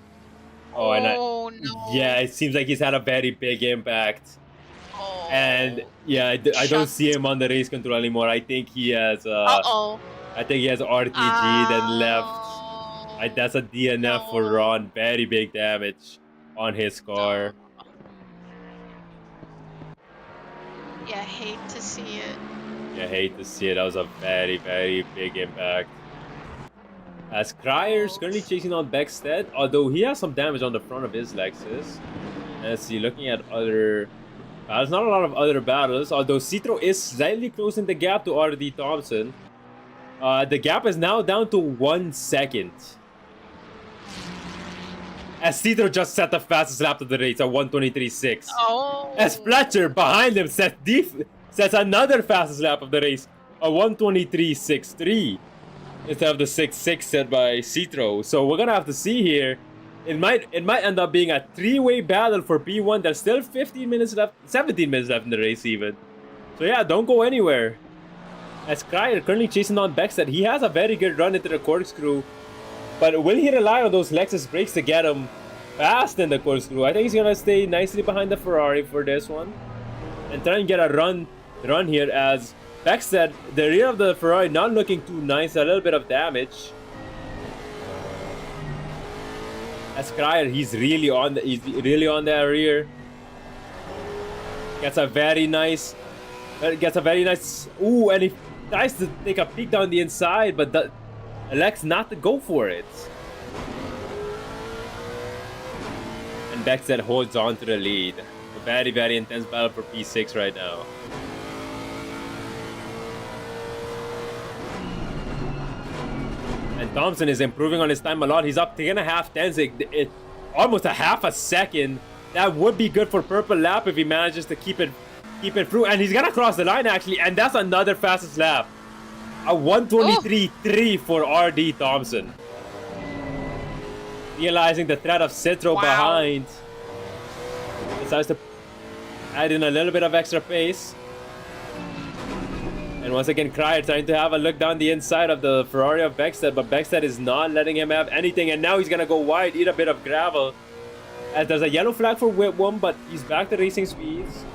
Oh, and No. yeah, it seems like he's had a very big impact. Oh. And yeah, I don't see him on the race control anymore. I think he has Uh-oh. I think he has RTG then left. That's a DNF for No. Ron. Very big damage on his car. Yeah, hate to see it. Yeah, hate to see it. That was a very, very big impact. As Cryer's currently chasing on Beckstead, although he has some damage on the front of his Lexus. Let's see, looking at other battles, not a lot of other battles, although Citro is slightly closing the gap to RD Thompson. The gap is now down to 1 second. As Citro just set the fastest lap of the race at 1:23.6. Oh. As Fletcher behind him sets another fastest lap of the race, a 1:23.63 instead of the 6.6 set by Citro. So we're gonna have to see here. It might end up being a three-way battle for P1. There's still 15 minutes left, 17 minutes left in the race even. So yeah, don't go anywhere. As Cryer currently chasing on Beckstead, he has a very good run into the corkscrew. But will he rely on those Lexus brakes to get him fast in the corkscrew? I think he's gonna stay nicely behind the Ferrari for this one and try and get a run here. As Beckstead, the rear of the Ferrari not looking too nice, a little bit of damage. As Cryer, he's really on the rear. Gets a very nice. Ooh, and he tries to take a peek down the inside, but elects not to go for it. And Beckstead holds on to the lead. A very, very intense battle for P6 right now. And Thompson is improving on his time a lot. He's up 3.5 tenths, almost a half a second. That would be good for purple lap if he manages to keep it through. And he's gonna cross the line actually, and that's another fastest lap. A 1:23.3 for RD Thompson. Realizing the threat of Citro behind, decides to add in a little bit of extra pace. And once again, Cryer trying to have a look down the inside of the Ferrari of Beckstead, but Beckstead is not letting him have anything. And now he's gonna go wide, eat a bit of gravel. As there's a yellow flag for Whitwam, but he's back to racing speeds.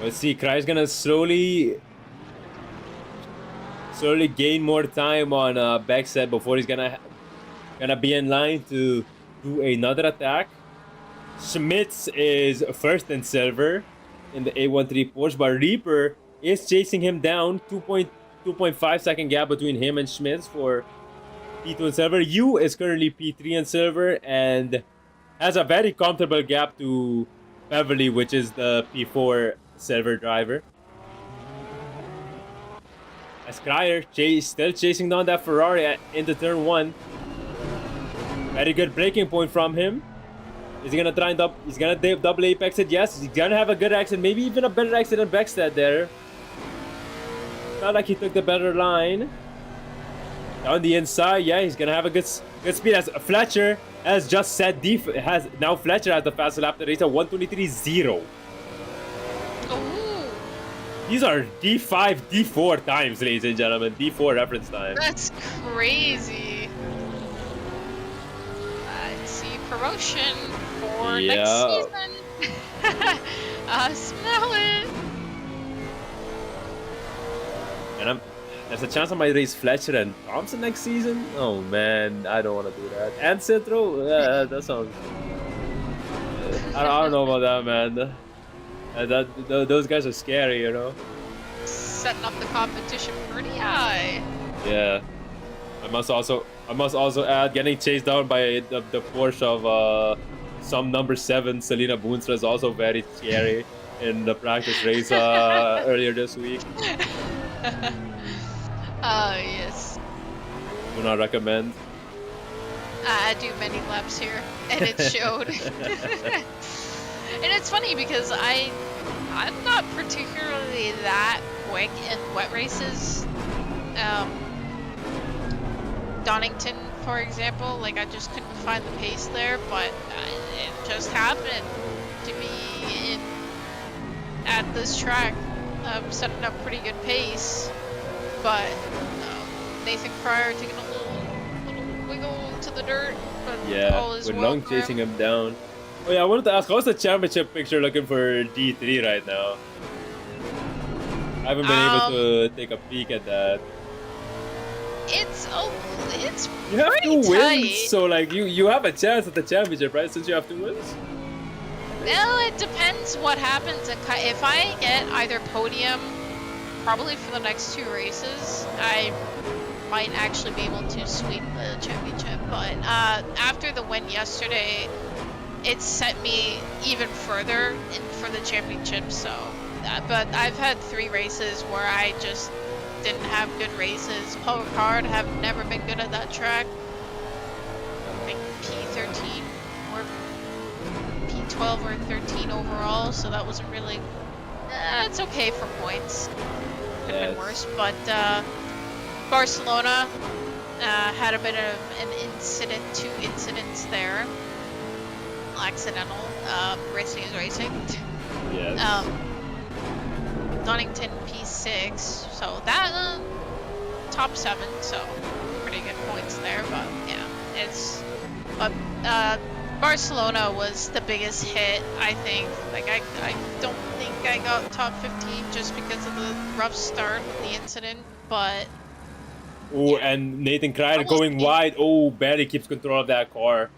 Let's see, Cryer's gonna slowly gain more time on Beckstead before he's gonna be in line to do another attack. Schmitz is first in silver in the 813 Porsche, but Reaper is chasing him down. 2.5 second gap between him and Schmitz for P2 in silver. Yu is currently P3 in silver and has a very comfortable gap to Beverly, which is the P4 silver driver. As Cryer still chasing down that Ferrari into turn 1. Very good braking point from him. Is he gonna try and double apex it? Yes, he's gonna have a good exit, maybe even a better exit than Beckstead there. Felt like he took the better line. Down the inside, yeah, he's gonna have a good speed. As Fletcher has just said, now Fletcher has the fastest lap of the race at 1:23.0. These are D5, D4 times, ladies and gentlemen. D4 reference time. That's crazy. I see promotion for next season. I smell it. And there's a chance I might race Fletcher and Thompson next season. Oh man, I don't want to do that. And Citro, that sounds. I don't know about that, man. Those guys are scary, you know. Setting up the competition pretty high. Yeah. I must also add, getting chased down by the Porsche of some number 7 Selena Boonstra is also very scary in the practice race earlier this week. Yes. Do not recommend. I do many laps here, and it showed. And it's funny because I'm not particularly that quick in wet races. Donington for example. Like, I just couldn't find the pace there, but it just happened to be at this track, setting up pretty good pace. But Nathan Pryor taking a little wiggle to the dirt. But all is with well Long for him. chasing him down. Oh yeah, I wanted to ask, how's the championship picture looking for D3 right now? I haven't been able to take a peek at that. It's You have pretty 2 tight. wins, so like you have a chance at the championship, right? Since you have 2 wins. Well, it depends what happens. If I get either podium, probably for the next 2 races, I might actually be able to sweep the championship. But after the win yesterday, it set me even further in for the championship. So, but I've had 3 races where I just didn't have good races. Paul Ricard have never been good at that track. I think P13 or P12 or 13 overall, so that wasn't really. It's okay for points. Could have been worse, but Barcelona had a bit of an incident, 2 incidents there. Accidental. Racing is racing. Yes. Donington P6, so that top 7, so pretty good points there. But yeah, it's Barcelona was the biggest hit, I think. Like I don't think I got top 15 just because of the rough start of the incident, but Oh, and Nathan Pryor going wide. Oh, barely keeps control of that car.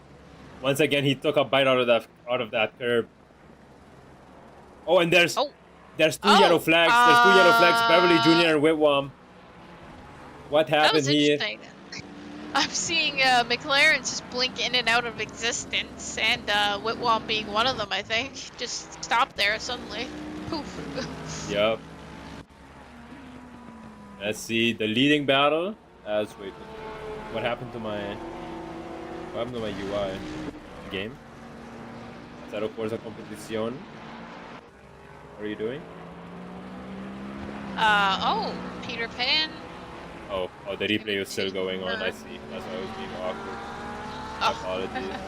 Once again, he took a bite out of that curb. Oh, and there's 2 yellow flags. There's 2 yellow flags. Beverly Jr. and Whitwam. What that happened was here? interesting. I'm seeing McLaren just blink in and out of existence, and Whitwam being one of them, I think. Just stopped there suddenly. Poof. Yup. Let's see the leading battle. Wait, what happened to my UI game? Assettocorsacompetizione. What are you doing? Oh, Peter Pan. Oh, the replay is still going on. I see. That's why I was being awkward. My apologies.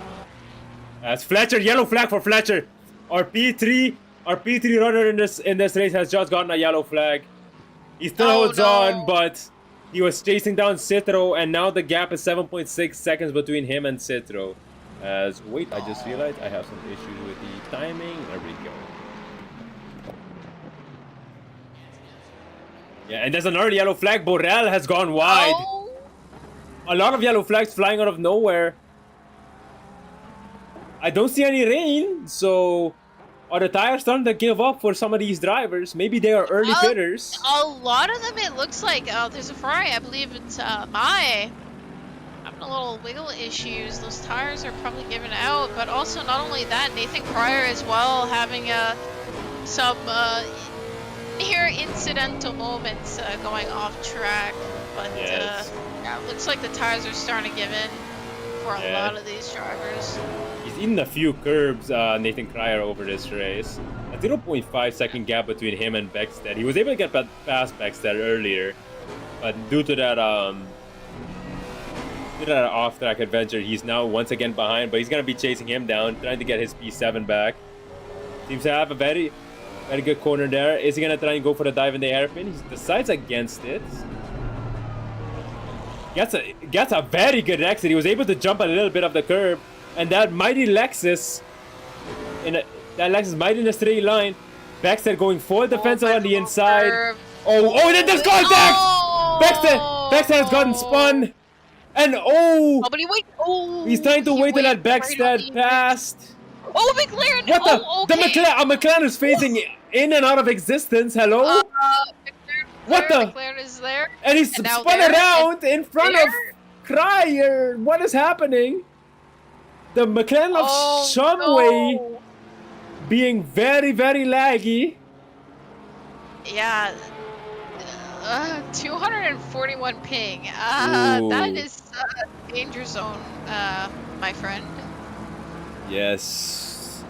That's Fletcher. Yellow flag for Fletcher. Our P3 runner in this race has just gotten a yellow flag. He still holds on, but he was chasing down Citro, and now the gap is 7.6 seconds between him and Citro. Wait, I just realized I have some issues with the timing. There we go. Yeah, and there's another yellow flag. Borrell has gone wide. Oh. A lot of yellow flags flying out of nowhere. I don't see any rain, so are the tires starting to give up for some of these drivers? Maybe they are early hitters. A lot of them, it looks like. There's a Ferrari, I believe it's Mai. Having a little wiggle issues. Those tires are probably giving out, but also not only that, Nathan Pryor as well having some near incidental moments going off track. But Yes. yeah, it looks like the tires are starting to give in for a lot of these drivers. He's eaten a few curbs, Nathan Pryor, over this race. A 0.5 second gap between him and Beckstead. He was able to get past Beckstead earlier, but due to that off-track adventure, he's now once again behind. But he's gonna be chasing him down, trying to get his P7 back. Seems to have a very good corner there. Is he gonna try and go for the dive in the hairpin? He decides against it. Gets a very good exit. He was able to jump a little bit of the curb. And that mighty Lexus, mighty in a straight line. Beckstead going full defensive on the inside. Oh, then there's contact! Beckstead has gotten spun. And but he he's trying to wait till that Beckstead passed. Oh, McLaren! What the? The McLaren is phasing in and out of existence. Hello? What the? McLaren is there. And he's spun around in front of Cryer. What is happening? The McLaren of Shumway being very, very laggy. Yeah. 241 ping. That is danger zone, my friend. Yes.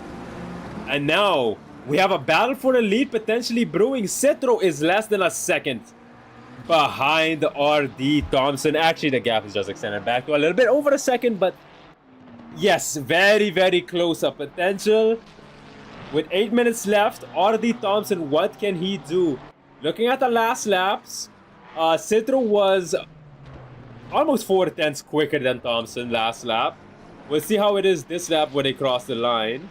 And now we have a battle for the lead potentially brewing. Citro is less than a second behind RD Thompson. Actually, the gap is just extended back to a little bit over a second, but yes, very, very close up potential. With 8 minutes left, RD Thompson, what can he do? Looking at the last laps, Citro was almost 4/10 quicker than Thompson last lap. We'll see how it is this lap when they cross the line.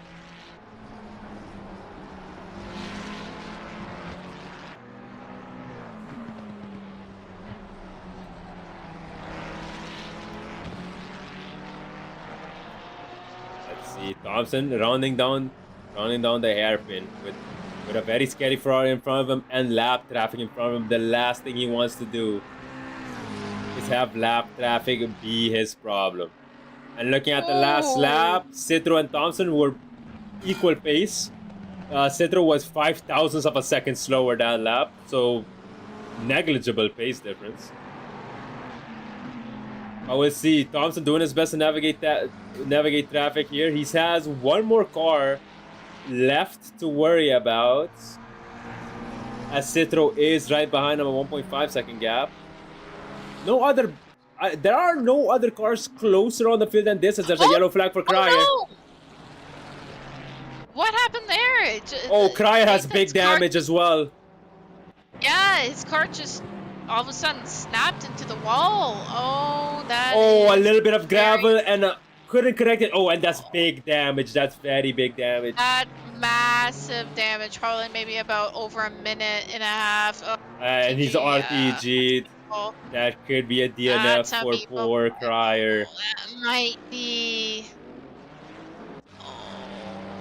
Let's see, Thompson rounding down the hairpin with a very scary Ferrari in front of him and lap traffic in front of him. The last thing he wants to do is have lap traffic be his problem. And looking at the last lap, Citro and Thompson were equal pace. Citro was 0.005 of a second slower that lap, so negligible pace difference. I will see Thompson doing his best to navigate traffic here. He has one more car left to worry about, as Citro is right behind him, a 1.5 second gap. There are no other cars closer on the field than this, as there's a yellow flag for Cryer. Oh, no. What happened there? Cryer has big damage as well. Yeah, his car just all of a sudden snapped into the wall. Oh, that a little bit of gravel and couldn't correct it. Oh, and that's big damage. That's very big damage. That massive damage, probably maybe about over a minute and a half. Oh, and he's RPG'd. That could be a DNF for poor Cryer. That might be.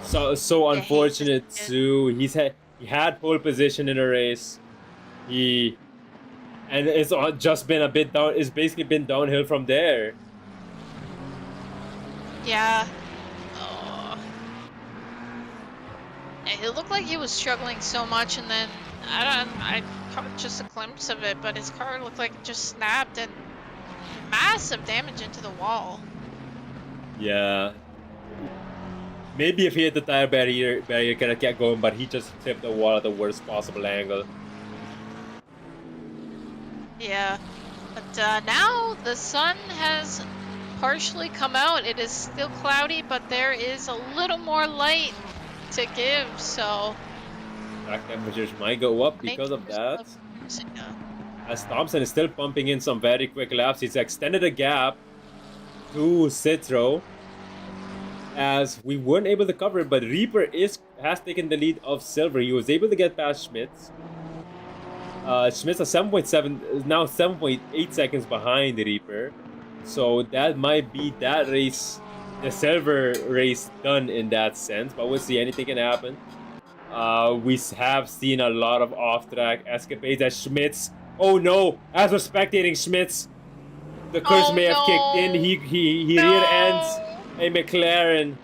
So unfortunate too. He had pole position in a race. And it's just been a bit down. It's basically been downhill from there. Yeah. Oh. It looked like he was struggling so much, and then I caught just a glimpse of it, but his car looked like it just snapped and massive damage into the wall. Yeah. Maybe if he hit the tire barrier could have kept going, but he just tipped the wall at the worst possible angle. Yeah. But now the sun has partially come out. It is still cloudy, but there is a little more light to give, so Track temperatures might go up because of that. As Thompson is still pumping in some very quick laps, he's extended the gap to Citro, as we weren't able to cover it, but Reaper has taken the lead of Silver. He was able to get past Schmitz. Schmitz is 7.7, now 7.8 seconds behind the Reaper. So that might be that race, the Silver race, done in that sense. But we'll see, anything can happen. We have seen a lot of off-track escapades as Schmitz. Oh no! As we're spectating Schmitz, the curse may have kicked in. He rear ends a McLaren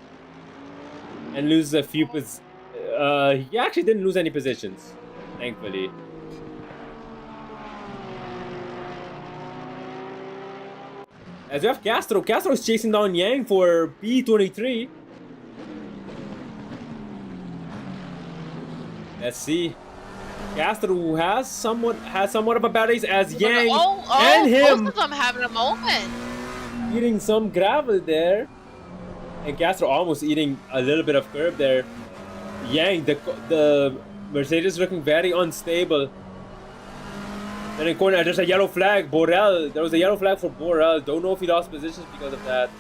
and loses a few he actually didn't lose any positions, thankfully. As we have Castro. Castro is chasing down Yang for P23. Let's see. Castro has somewhat of a bad race as Yang and him. Both of them having a moment. Eating some gravel there. And Castro almost eating a little bit of curb there. Yang, the Mercedes looking very unstable. Then in corner, there's a yellow flag. Borel, there was a yellow flag for Borel. Don't know if he lost positions because of that.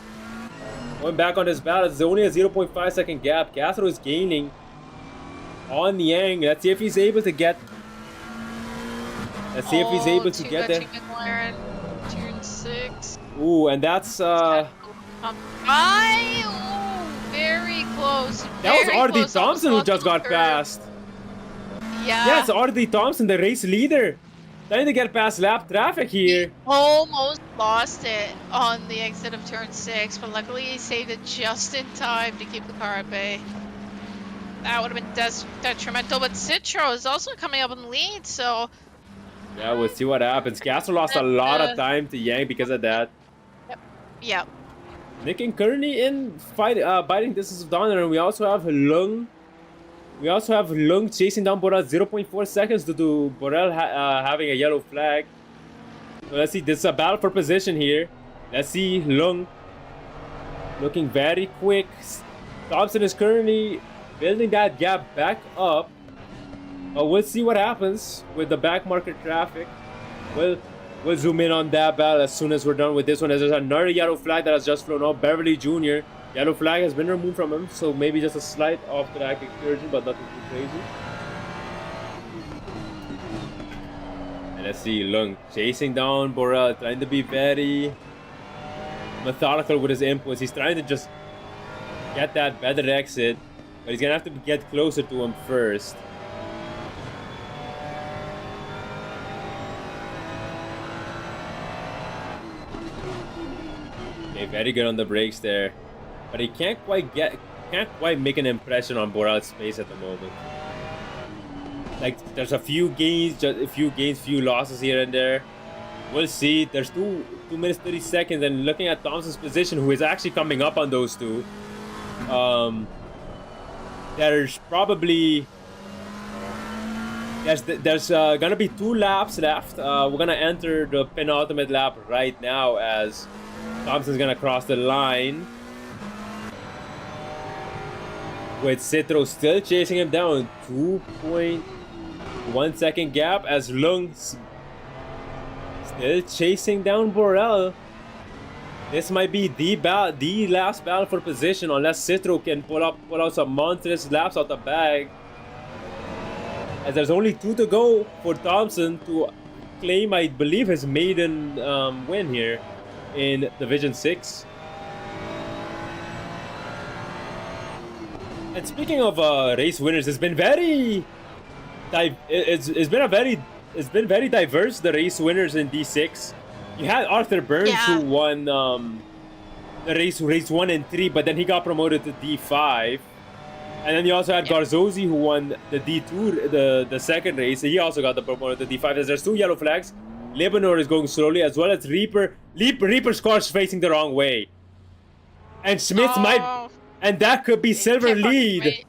Going back on his balance, it's only a 0.5 second gap. Castro is gaining on Yang. Let's see if he's able to get. Let's see if he's able to get there. McLaren, turn 6. Ooh, and that's very close. That was RD Thompson who just got passed. Yeah. Yes, RD Thompson, the race leader. Trying to get past lap traffic here. He almost lost it on the exit of turn 6, but luckily he saved it just in time to keep the car at bay. That would have been detrimental, but Citro is also coming up in the lead, so... Yeah, we'll see what happens. Castro lost a lot of time to Yang because of that. Yep. Nick and Kearney in biting distance of Donner, and we also have Lung We also have Lung chasing down Borel 0.4 seconds due to Borel having a yellow flag. So let's see, this is a battle for position here. Let's see Lung looking very quick. Thompson is currently building that gap back up. But we'll see what happens with the back market traffic. We'll zoom in on that battle as soon as we're done with this one. As there's another yellow flag that has just flown out. Beverly Jr. Yellow flag has been removed from him, so maybe just a slight off-track excursion, but nothing too crazy. And let's see Lung chasing down Borel, trying to be very methodical with his inputs. He's trying to just get that better exit, but he's gonna have to get closer to him first. Okay, very good on the brakes there. But he can't quite make an impression on Borel's space at the moment. Like, there's a few gains, few losses here and there. We'll see. There's 2 minutes 30 seconds, and looking at Thompson's position, who is actually coming up on those two. There's probably there's gonna be 2 laps left. We're gonna enter the penultimate lap right now as Thompson's gonna cross the line. With Citro still chasing him down. 2.1 second gap as Lung still chasing down Borel. This might be the last battle for position unless Citro can pull out some monstrous laps out the bag. As there's only 2 to go for Thompson to claim, I believe, his maiden win here in Division 6. And speaking of race winners, it's been very diverse, the race winners in D6. You had Arthur Burns, who won the race 1 and 3, but then he got promoted to D5. And then you also had Garzosi, who won the D2, the second race. He also got promoted to D5. As there's 2 yellow flags. Lebanon is going slowly, as well as Reaper. Reaper's car's facing the wrong way. And Schmitz might... And that could be silver lead.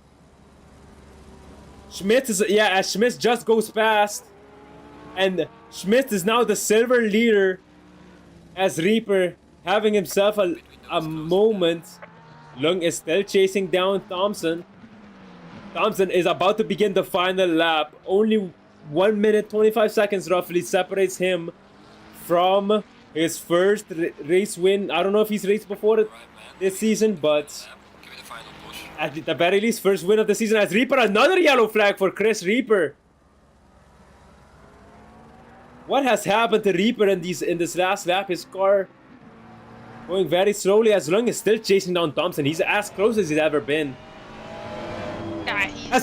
Schmitz is... Yeah, as Schmitz just goes past. And Schmitz is now the silver leader. As Reaper having himself a moment. Lung is still chasing down Thompson. Thompson is about to begin the final lap. Only 1 minute 25 seconds roughly separates him from his first race win. I don't know if he's raced before it this season, but at the very least, first win of the season. As Reaper, another yellow flag for Chris Reaper. What has happened to Reaper in this last lap? His car going very slowly as Lung is still chasing down Thompson. He's as close as he's ever been.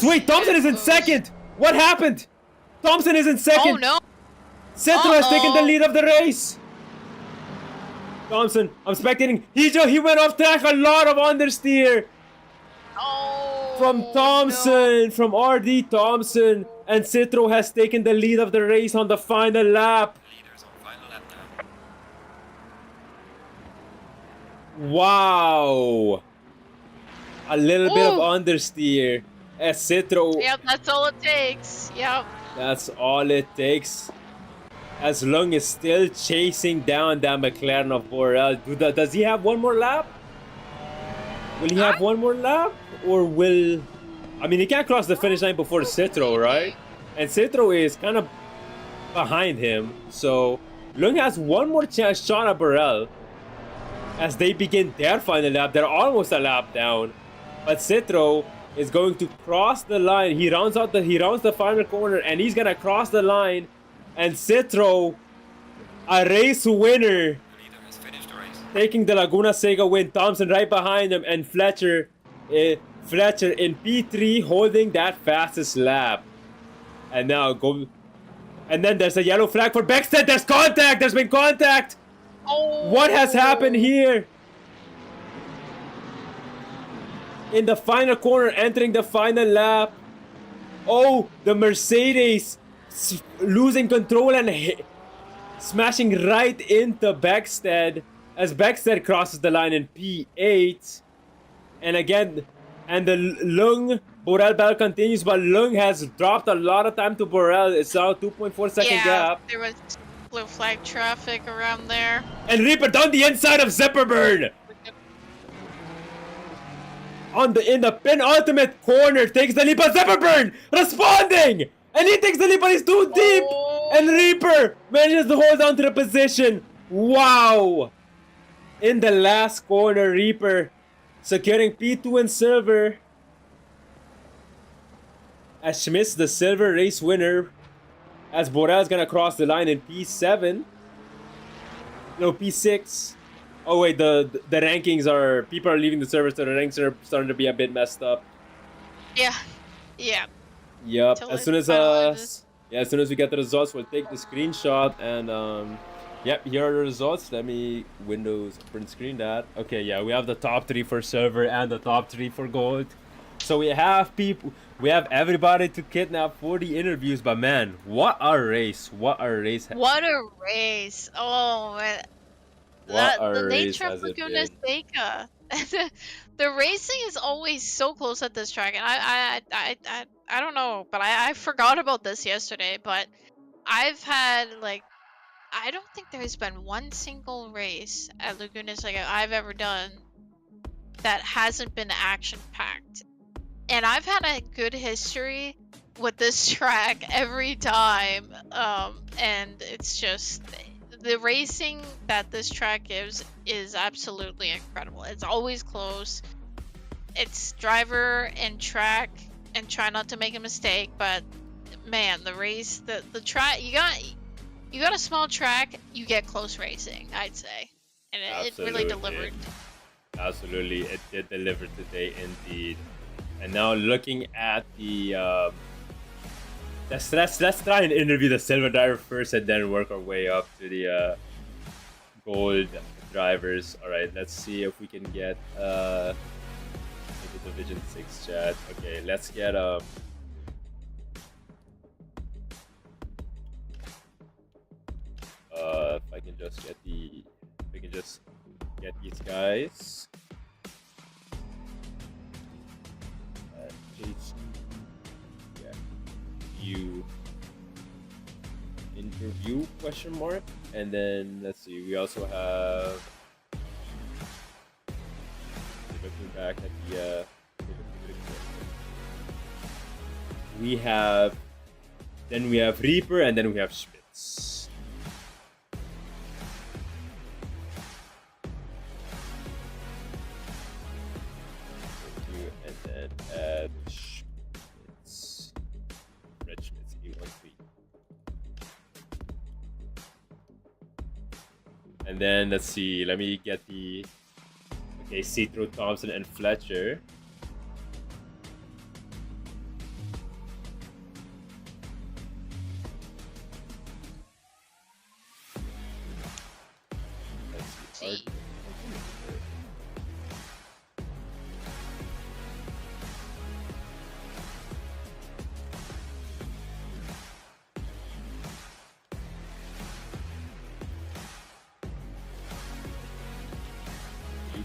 Wait, Thompson is in second! What happened? Thompson is in second! Oh no! Citro has taken the lead of the race! Thompson, I'm spectating. He went off track, a lot of understeer! Oh, from Thompson, from RD Thompson, and Citro has taken the lead of the race on the final lap. Wow! A little bit of understeer. As Citro. Yep, that's all it takes. Yep. That's all it takes. As Lung is still chasing down that McLaren of Borel. Does he have one more lap? Will he have one more lap? Or will... I mean, he can't cross the finish line before Citro, right? And Citro is kind of behind him. So, Lung has one more shot at Borel. As they begin their final lap. They're almost a lap down. But Citro is going to cross the line. He rounds the final corner and he's gonna cross the line. And Citro, a race winner, taking the Laguna Seca win. Thompson right behind him, and Fletcher in P3 holding that fastest lap. And now go. And then there's a yellow flag for Beckstead. There's contact. There's been contact. Oh. What has happened here? In the final corner, entering the final lap. Oh, the Mercedes losing control and smashing right into Beckstead as Beckstead crosses the line in P8. And again, and the Lung Borel battle continues, but Lung has dropped a lot of time to Borel. It's now 2.4-second gap. There was blue flag traffic around there. And Reaper down the inside of Zipperburn. In the penultimate corner, takes the lead, but Zipperburn responding! And he takes the lead, but he's too deep! And Reaper manages to hold on to the position. Wow! In the last corner, Reaper securing P2 and silver. As Schmidt's the silver race winner. As Borel's gonna cross the line in P7. No, P6. Oh wait, the rankings are... People are leaving the server, so the ranks are starting to be a bit messed up. Yeah. Yeah. Yep. Till As it soon as finalizes. as soon as we get the results, we'll take the screenshot and yep, here are the results. Let me Windows print screen that. Okay, yeah, we have the top 3 for silver and the top 3 for gold. So we have everybody to kidnap for the interviews, but man, what a race. What a race. What a race. Oh, man. The nature of Laguna Seca. The racing is always so close at this track, and I don't know, but I forgot about this yesterday. But I've had I don't think there's been one single race at Laguna Seca I've ever done that hasn't been action packed, and I've had a good history with this track every time. And it's just. The racing that this track gives is absolutely incredible. It's always close. It's driver and track and try not to make a mistake, but man, the race, the track, you got a small track, you get close racing, I'd say. And it really delivered. Absolutely, it did deliver today indeed. And now looking at the Let's try and interview the silver driver first and then work our way up to the gold drivers. Alright, let's see if we can get the Division 6 chat. Okay, let's get if I can just get these guys. JC. Interview question mark, and then let's see, we also have looking back at the we have Reaper, and then we have Schmitz. And then add and then let's see, let me get the See-Through Thompson and Fletcher. Let's see.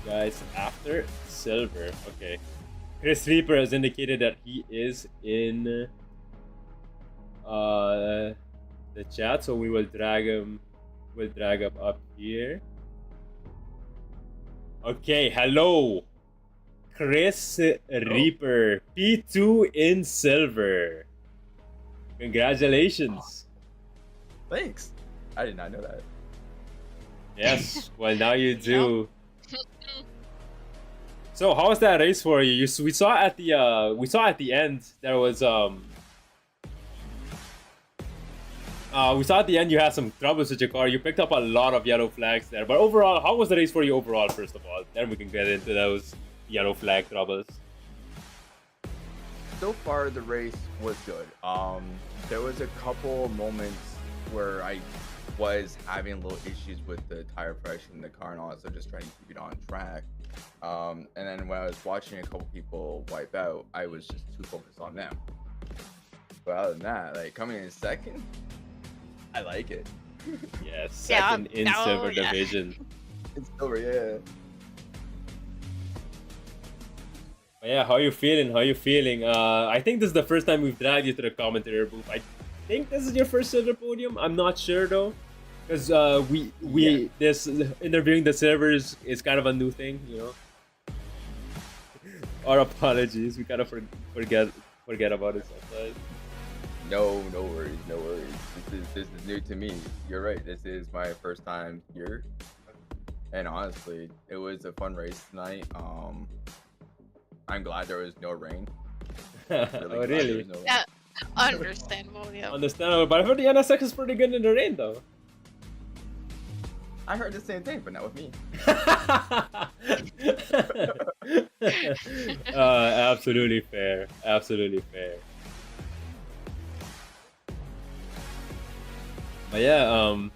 Guys, after silver. Okay, Chris Reaper has indicated that he is in the chat, so we will drag him. We'll drag him up here. Okay, hello, Chris Reaper, P2 in silver. Congratulations. Thanks. I did not know that. Yes, well now you do. So how was that race for you? We saw at the end there was we saw at the end you had some troubles with your car. You picked up a lot of yellow flags there. But overall, how was the race for you overall? First of all, then we can get into those yellow flag troubles. So far, the race was good. There was a couple moments where I was having little issues with the tire pressure in the car and all that, so just trying to keep it on track. And then when I was watching a couple people wipe out, I was just too focused on them. But other than that, like coming in second, I like it. Yes, second in silver division. In silver, yeah. But yeah, how you feeling? How you feeling? I think this is the first time we've dragged you to the commentator booth. I think this is your first silver podium. I'm not sure though, because this interviewing the servers is kind of a new thing, you know. Our apologies. We kind of forget about it sometimes. No worries, no worries. This is new to me. You're right. This is my first time here, and honestly, it was a fun race tonight. I'm glad there was no rain. Oh, really? No rain. Yeah, understandable. Yeah. Understandable, but I heard the NSX is pretty good in the rain though. I heard the same thing, but not with me. Absolutely fair. Absolutely fair. But yeah,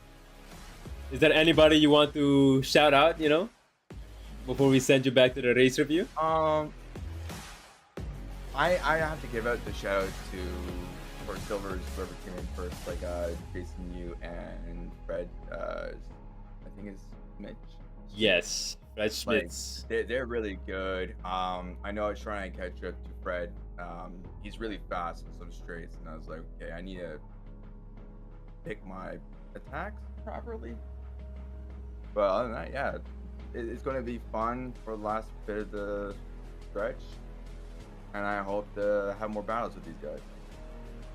is there anybody you want to shout out, you know, before we send you back to the race review? I have to give out the shout out to for Silver's whoever came in first, like Jason Yu and Fred. I think it's Mitch. Yes, Fred Schmitz. Like, they're really good. I know I was trying to catch up to Fred. He's really fast in some straights, and I was like, okay, I need to pick my attacks properly. But other than that, yeah, it's going to be fun for the last bit of the stretch, and I hope to have more battles with these guys.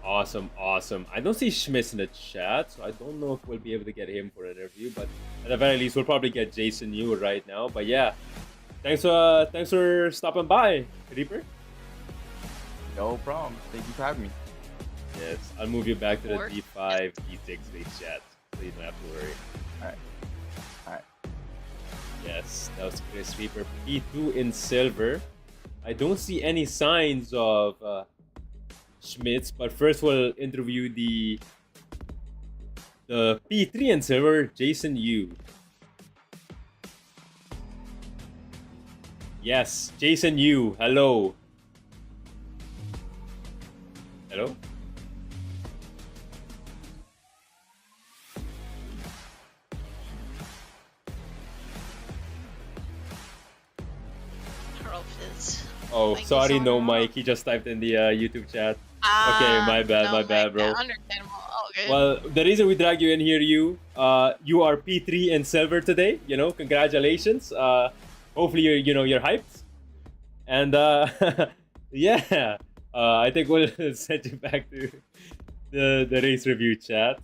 Awesome, awesome. I don't see Schmitz in the chat, so I don't know if we'll be able to get him for an interview, but at the very least, we'll probably get Jason Yu right now. But yeah, thanks for stopping by, Reaper. No problem. Thank you for having me. Yes, I'll move you back to the D5, D6 race chat, so you don't have to worry. Alright. Yes, that was Chris Reaper, P2 in silver. I don't see any signs of Schmitz, but first we'll interview the P3 in silver, Jason Yu. Yes, Jason Yu, hello. Hello? Oh, sorry, no mic. He just typed in the YouTube chat. Okay, my bad, bro. Understandable. Oh, okay. Well, the reason we drag you in here, you are P3 in silver today. You know, congratulations. Hopefully you're hyped. And yeah, I think we'll send you back to the race review chat.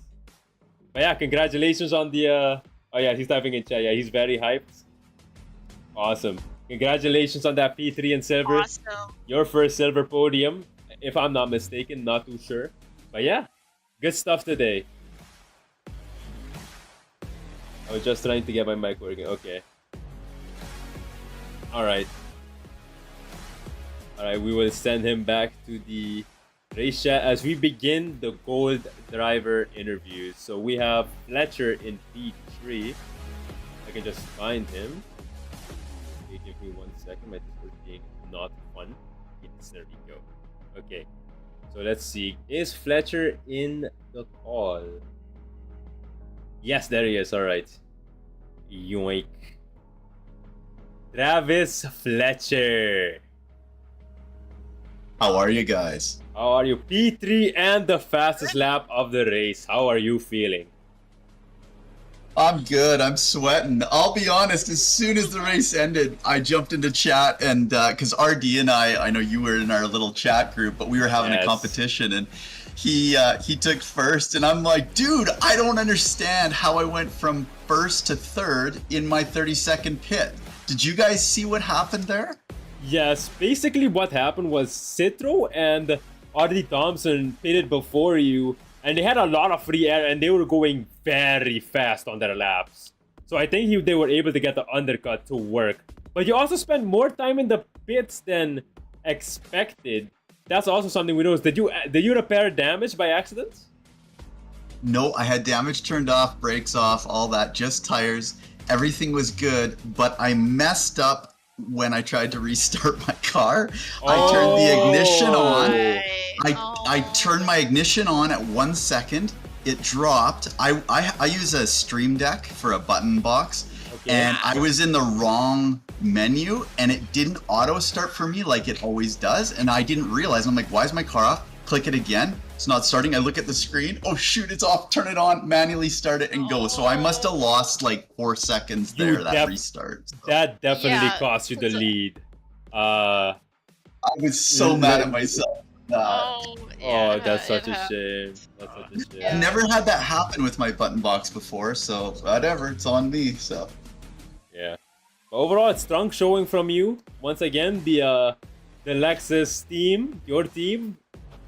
But yeah, congratulations on the. Oh yeah, he's typing in chat. Yeah, he's very hyped. Awesome. Congratulations on that P3 in silver. Awesome. Your first silver podium, if I'm not mistaken, not too sure. But yeah, good stuff today. I was just trying to get my mic working. Okay. Alright, we will send him back to the race chat as we begin the gold driver interviews. So we have Fletcher in P3. I can just find him. Give me 1 second. My Discord being not fun. Yes, there we go. Okay, so let's see. Is Fletcher in the call? Yes, there he is. All right. Yoink. Travis Fletcher. How are you guys? How are you? P3 and the fastest lap of the race. How are you feeling? I'm good. I'm sweating. I'll be honest, as soon as the race ended, I jumped into chat and because RD and I know you were in our little chat group, but we were having a competition and he took first and I'm like, dude, I don't understand how I went from first to third in my 30-second pit. Did you guys see what happened there? Yes, basically what happened was Citro and RD Thompson pitted before you. And they had a lot of free air and they were going very fast on their laps. So I think they were able to get the undercut to work. But you also spent more time in the pits than expected. That's also something we noticed. Did you repair damage by accident? No, I had damage turned off, brakes off, all that, just tires. Everything was good, but I messed up when I tried to restart my car. I turned the ignition on. I turned my ignition on at 1 second. It dropped. I use a Stream Deck for a button box. and I was in the wrong menu, and it didn't auto start for me like it always does, and I didn't realize. I'm like, why is my car off? Click it again. It's not starting. I look at the screen. Oh shoot, it's off. Turn it on. Manually start it and go. So I must have lost like 4 seconds there. That restart. So. That definitely cost you the lead. I was so mad at myself. That's such a shame. That's such a shame. I never had that happen with my button box before, so whatever, it's on me. So yeah, but overall, it's strong showing from you once again. The Lexus team, your team,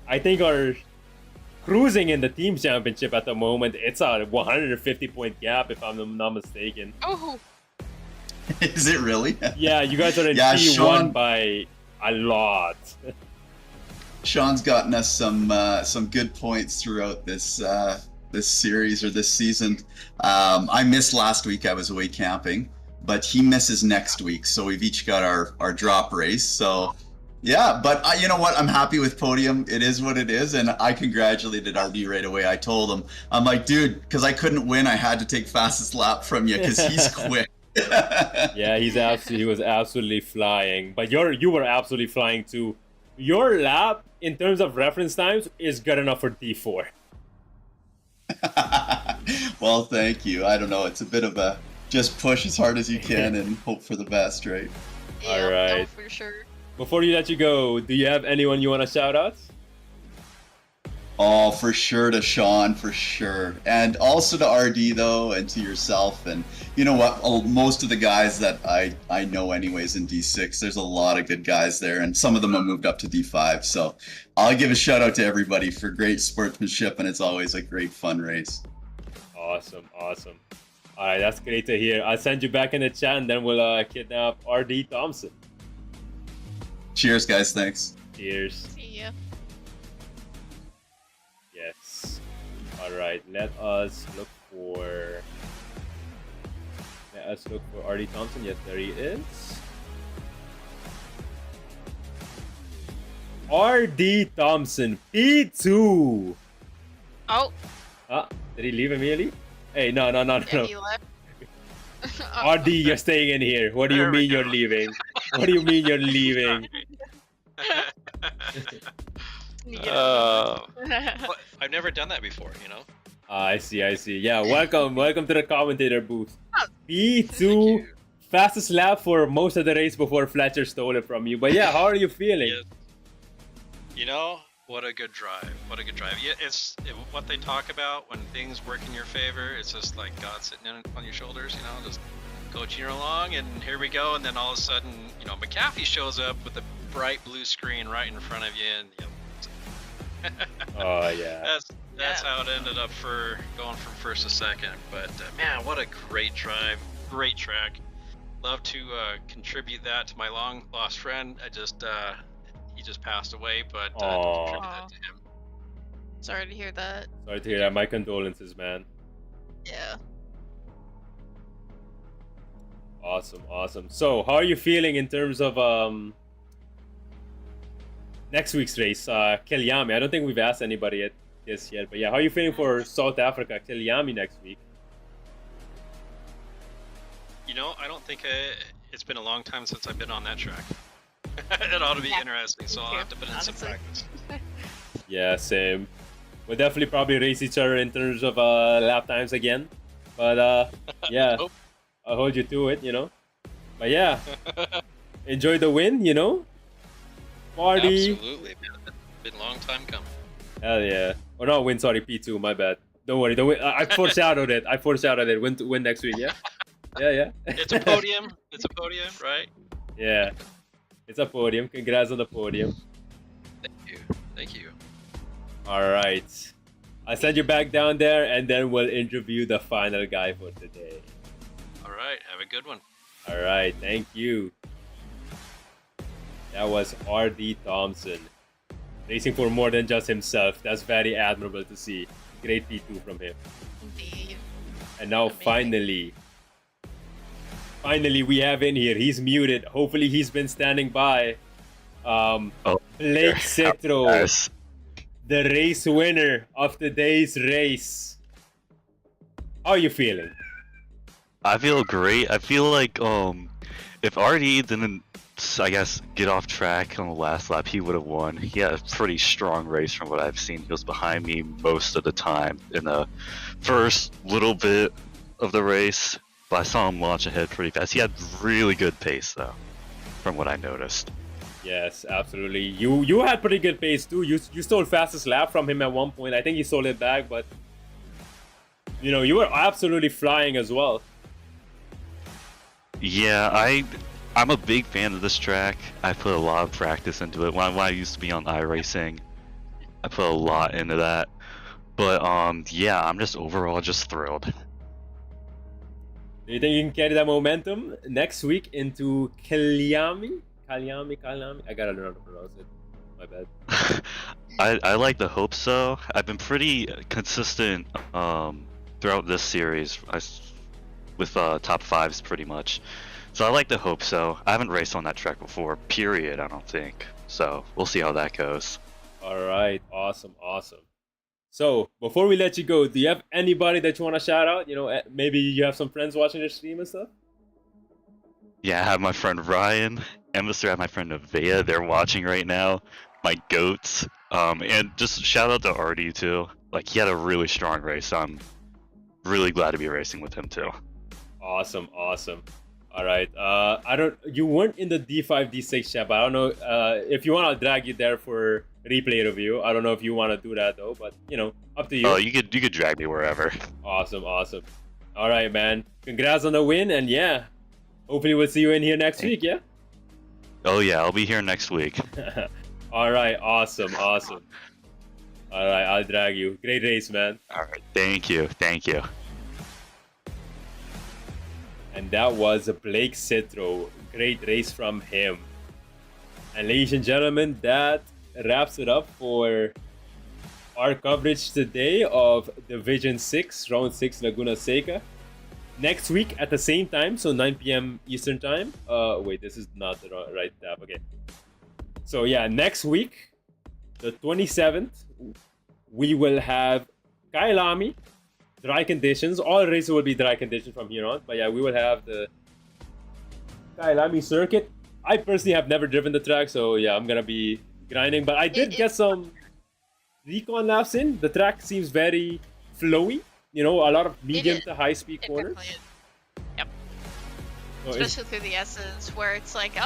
I think are cruising in the team championship at the moment. It's a 150 point gap if I'm not mistaken. Oh, is it really? Yeah, you guys are in T1 by a lot. Sean's gotten us some good points throughout this this series or this season. I missed last week. I was away camping, but he misses next week. So we've each got our drop race. So yeah, but you know what? I'm happy with podium. It is what it is, and I congratulated RD right away. I told him, I'm like, dude, because I couldn't win, I had to take fastest lap from you because he's quick. Yeah, he was absolutely flying. But you were absolutely flying too. Your lap, in terms of reference times, is good enough for D4. Well, thank you. I don't know. It's a bit of a just push as hard as you can and hope for the best, right? Yeah, all right. no, for sure. Before you let you go, do you have anyone you want to shout out? Oh, for sure to Sean, for sure. And also to RD, though, and to yourself. And you know what? Most of the guys that I know anyways in D6, there's a lot of good guys there. And some of them have moved up to D5. So I'll give a shout out to everybody for great sportsmanship. And it's always a great fun race. Awesome, awesome. All right, that's great to hear. I'll send you back in the chat and then we'll kidnap RD Thompson. Cheers, guys. Thanks. Cheers. See ya. Yes. All right. Let us look for RD Thompson. Yes, there he is. RD Thompson, P2. Oh. Did he leave immediately? Hey, no. Yeah, he left. RD, you're staying in here. What do you mean you're leaving? What do you mean you're leaving? I've never done that before, you know? I see. Yeah, welcome to the commentator booth. P2, fastest lap for most of the race before Fletcher stole it from you. But yeah, how are you feeling? Yeah. You know, what a good drive. What a good drive. Yeah, what they talk about when things work in your favor. It's just like God sitting on your shoulders, you know, just coaching you along, and here we go. And then all of a sudden, you know, McAfee shows up with a bright blue screen right in front of you, and you know, oh yeah. That's how it ended up for going from first to second. But man, what a great drive, great track. Love to contribute that to my long lost friend. He just passed away, but contribute that to him. Sorry to hear that. Sorry to hear that. My condolences, man. Yeah. Awesome. So, how are you feeling in terms of next week's race, Kiliami? I don't think we've asked anybody this yet, but yeah, how are you feeling for South Africa, Kiliami next week? You know, I don't think it's been a long time since I've been on that track. It ought to be interesting, so I'll have to put in some practice. Yeah, same. We'll definitely probably race each other in terms of lap times again, but yeah, I'll hold you to it, you know. But yeah, enjoy the win, you know. Party. Absolutely, man. It's been a long time coming. Hell yeah. Or not win, sorry, P2, my bad. Don't worry, don't win. I foreshadowed it. Win next week, yeah? Yeah. It's a podium. It's a podium, right? Yeah. It's a podium. Congrats on the podium. Thank you. Alright. I'll send you back down there and then we'll interview the final guy for today. Alright, have a good one. Alright, thank you. That was RD Thompson. Racing for more than just himself. That's very admirable to see. Great P2 from him. Indeed. And now finally we have in here. He's muted. Hopefully he's been standing by. Blake Citro, the race winner of today's race. How are you feeling? I feel great. I feel like if RD didn't, I guess, get off track on the last lap, he would have won. He had a pretty strong race from what I've seen. He was behind me most of the time in the first little bit of the race, but I saw him launch ahead pretty fast. He had really good pace though, from what I noticed. Yes, absolutely. You had pretty good pace too. You stole fastest lap from him at one point. I think he stole it back, but you know, you were absolutely flying as well. Yeah, I'm a big fan of this track. I put a lot of practice into it. When I used to be on iRacing, I put a lot into that. But yeah, I'm just overall just thrilled. Do you think you can carry that momentum next week into Kalyami? Kalyami? I gotta learn how to pronounce it. My bad. I like to hope so. I've been pretty consistent throughout this series with top fives pretty much. So I like to hope so. I haven't raced on that track before, period, I don't think. So we'll see how that goes. Alright, awesome. So, before we let you go, do you have anybody that you want to shout out? You know, maybe you have some friends watching your stream and stuff? Yeah, I have my friend Ryan, and I have my friend Nevaeh. They're watching right now. My goats. And just shout out to RD too. Like, he had a really strong race. So I'm really glad to be racing with him too. Awesome. Alright, you weren't in the D5, D6 chat, but I don't know, if you want, I'll drag you there for replay review. I don't know if you want to do that though, but you know, up to you. Oh, you could drag me wherever. Awesome. Alright, man. Congrats on the win, and yeah, hopefully we'll see you in here next week, yeah? Oh yeah, I'll be here next week. Alright, awesome. Alright, I'll drag you. Great race, man. Alright, thank you. And that was Blake Citro. Great race from him. And ladies and gentlemen, that wraps it up for our coverage today of Division 6, Round 6, Laguna Seca. Next week at the same time, so 9 p.m. Eastern Time. Wait, this is not the right tab. Okay. So yeah, next week, the 27th, we will have Kailami. Dry conditions. All races will be dry conditions from here on. But yeah, we will have the Kailami circuit. I personally have never driven the track, so yeah, I'm gonna be grinding. But I did get some recon laps in. The track seems very flowy. You know, a lot of medium to high speed corners. Yep. So especially through the S's, where it's like,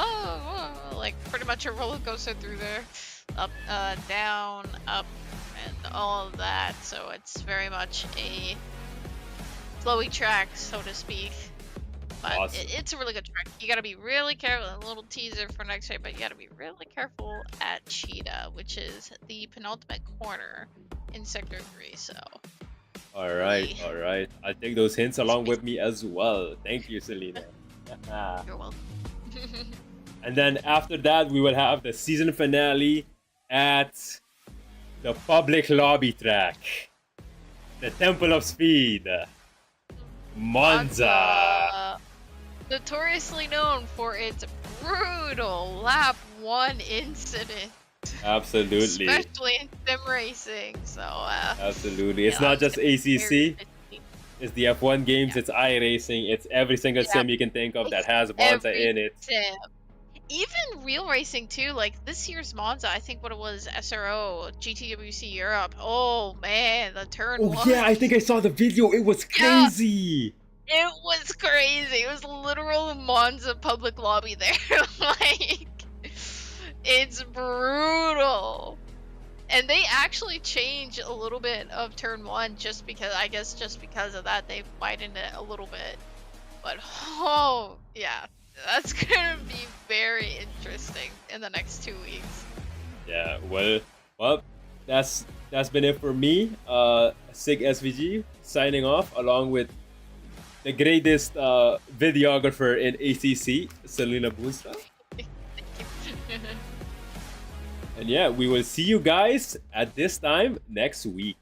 like pretty much a roller coaster through there, up, down, up, and all of that. So it's very much a flowy track, so to speak. But awesome. It's a really good track. You gotta be really careful. A little teaser for next year, but you gotta be really careful at Cheetah, which is the penultimate corner in Sector 3. So. Alright. I'll take those hints along with me as well. Thank you, Selena. You're welcome. And then after that, we will have the season finale at the public lobby track. The Temple of Speed. Monza. Notoriously known for its brutal lap 1 incident. Absolutely. Especially in sim racing. So absolutely. It's not just ACC. It's the F1 games, it's iRacing, it's every single sim you can think of that has Monza in it. Sim. Even real racing too, like this year's Monza, I think what it was, SRO, GTWC Europe. Oh man, the turn one. Yeah, I think I saw the video. It was crazy. Yeah, it was crazy. It was literal Monza public lobby there. Like, it's brutal. And they actually changed a little bit of turn 1 just because, I guess just because of that, they widened it a little bit. But oh yeah, that's gonna be very interesting in the next 2 weeks. Yeah, well, that's been it for me. Sig SVG signing off along with the greatest videographer in ACC, Selena Boonstra. And yeah, we will see you guys at this time next week.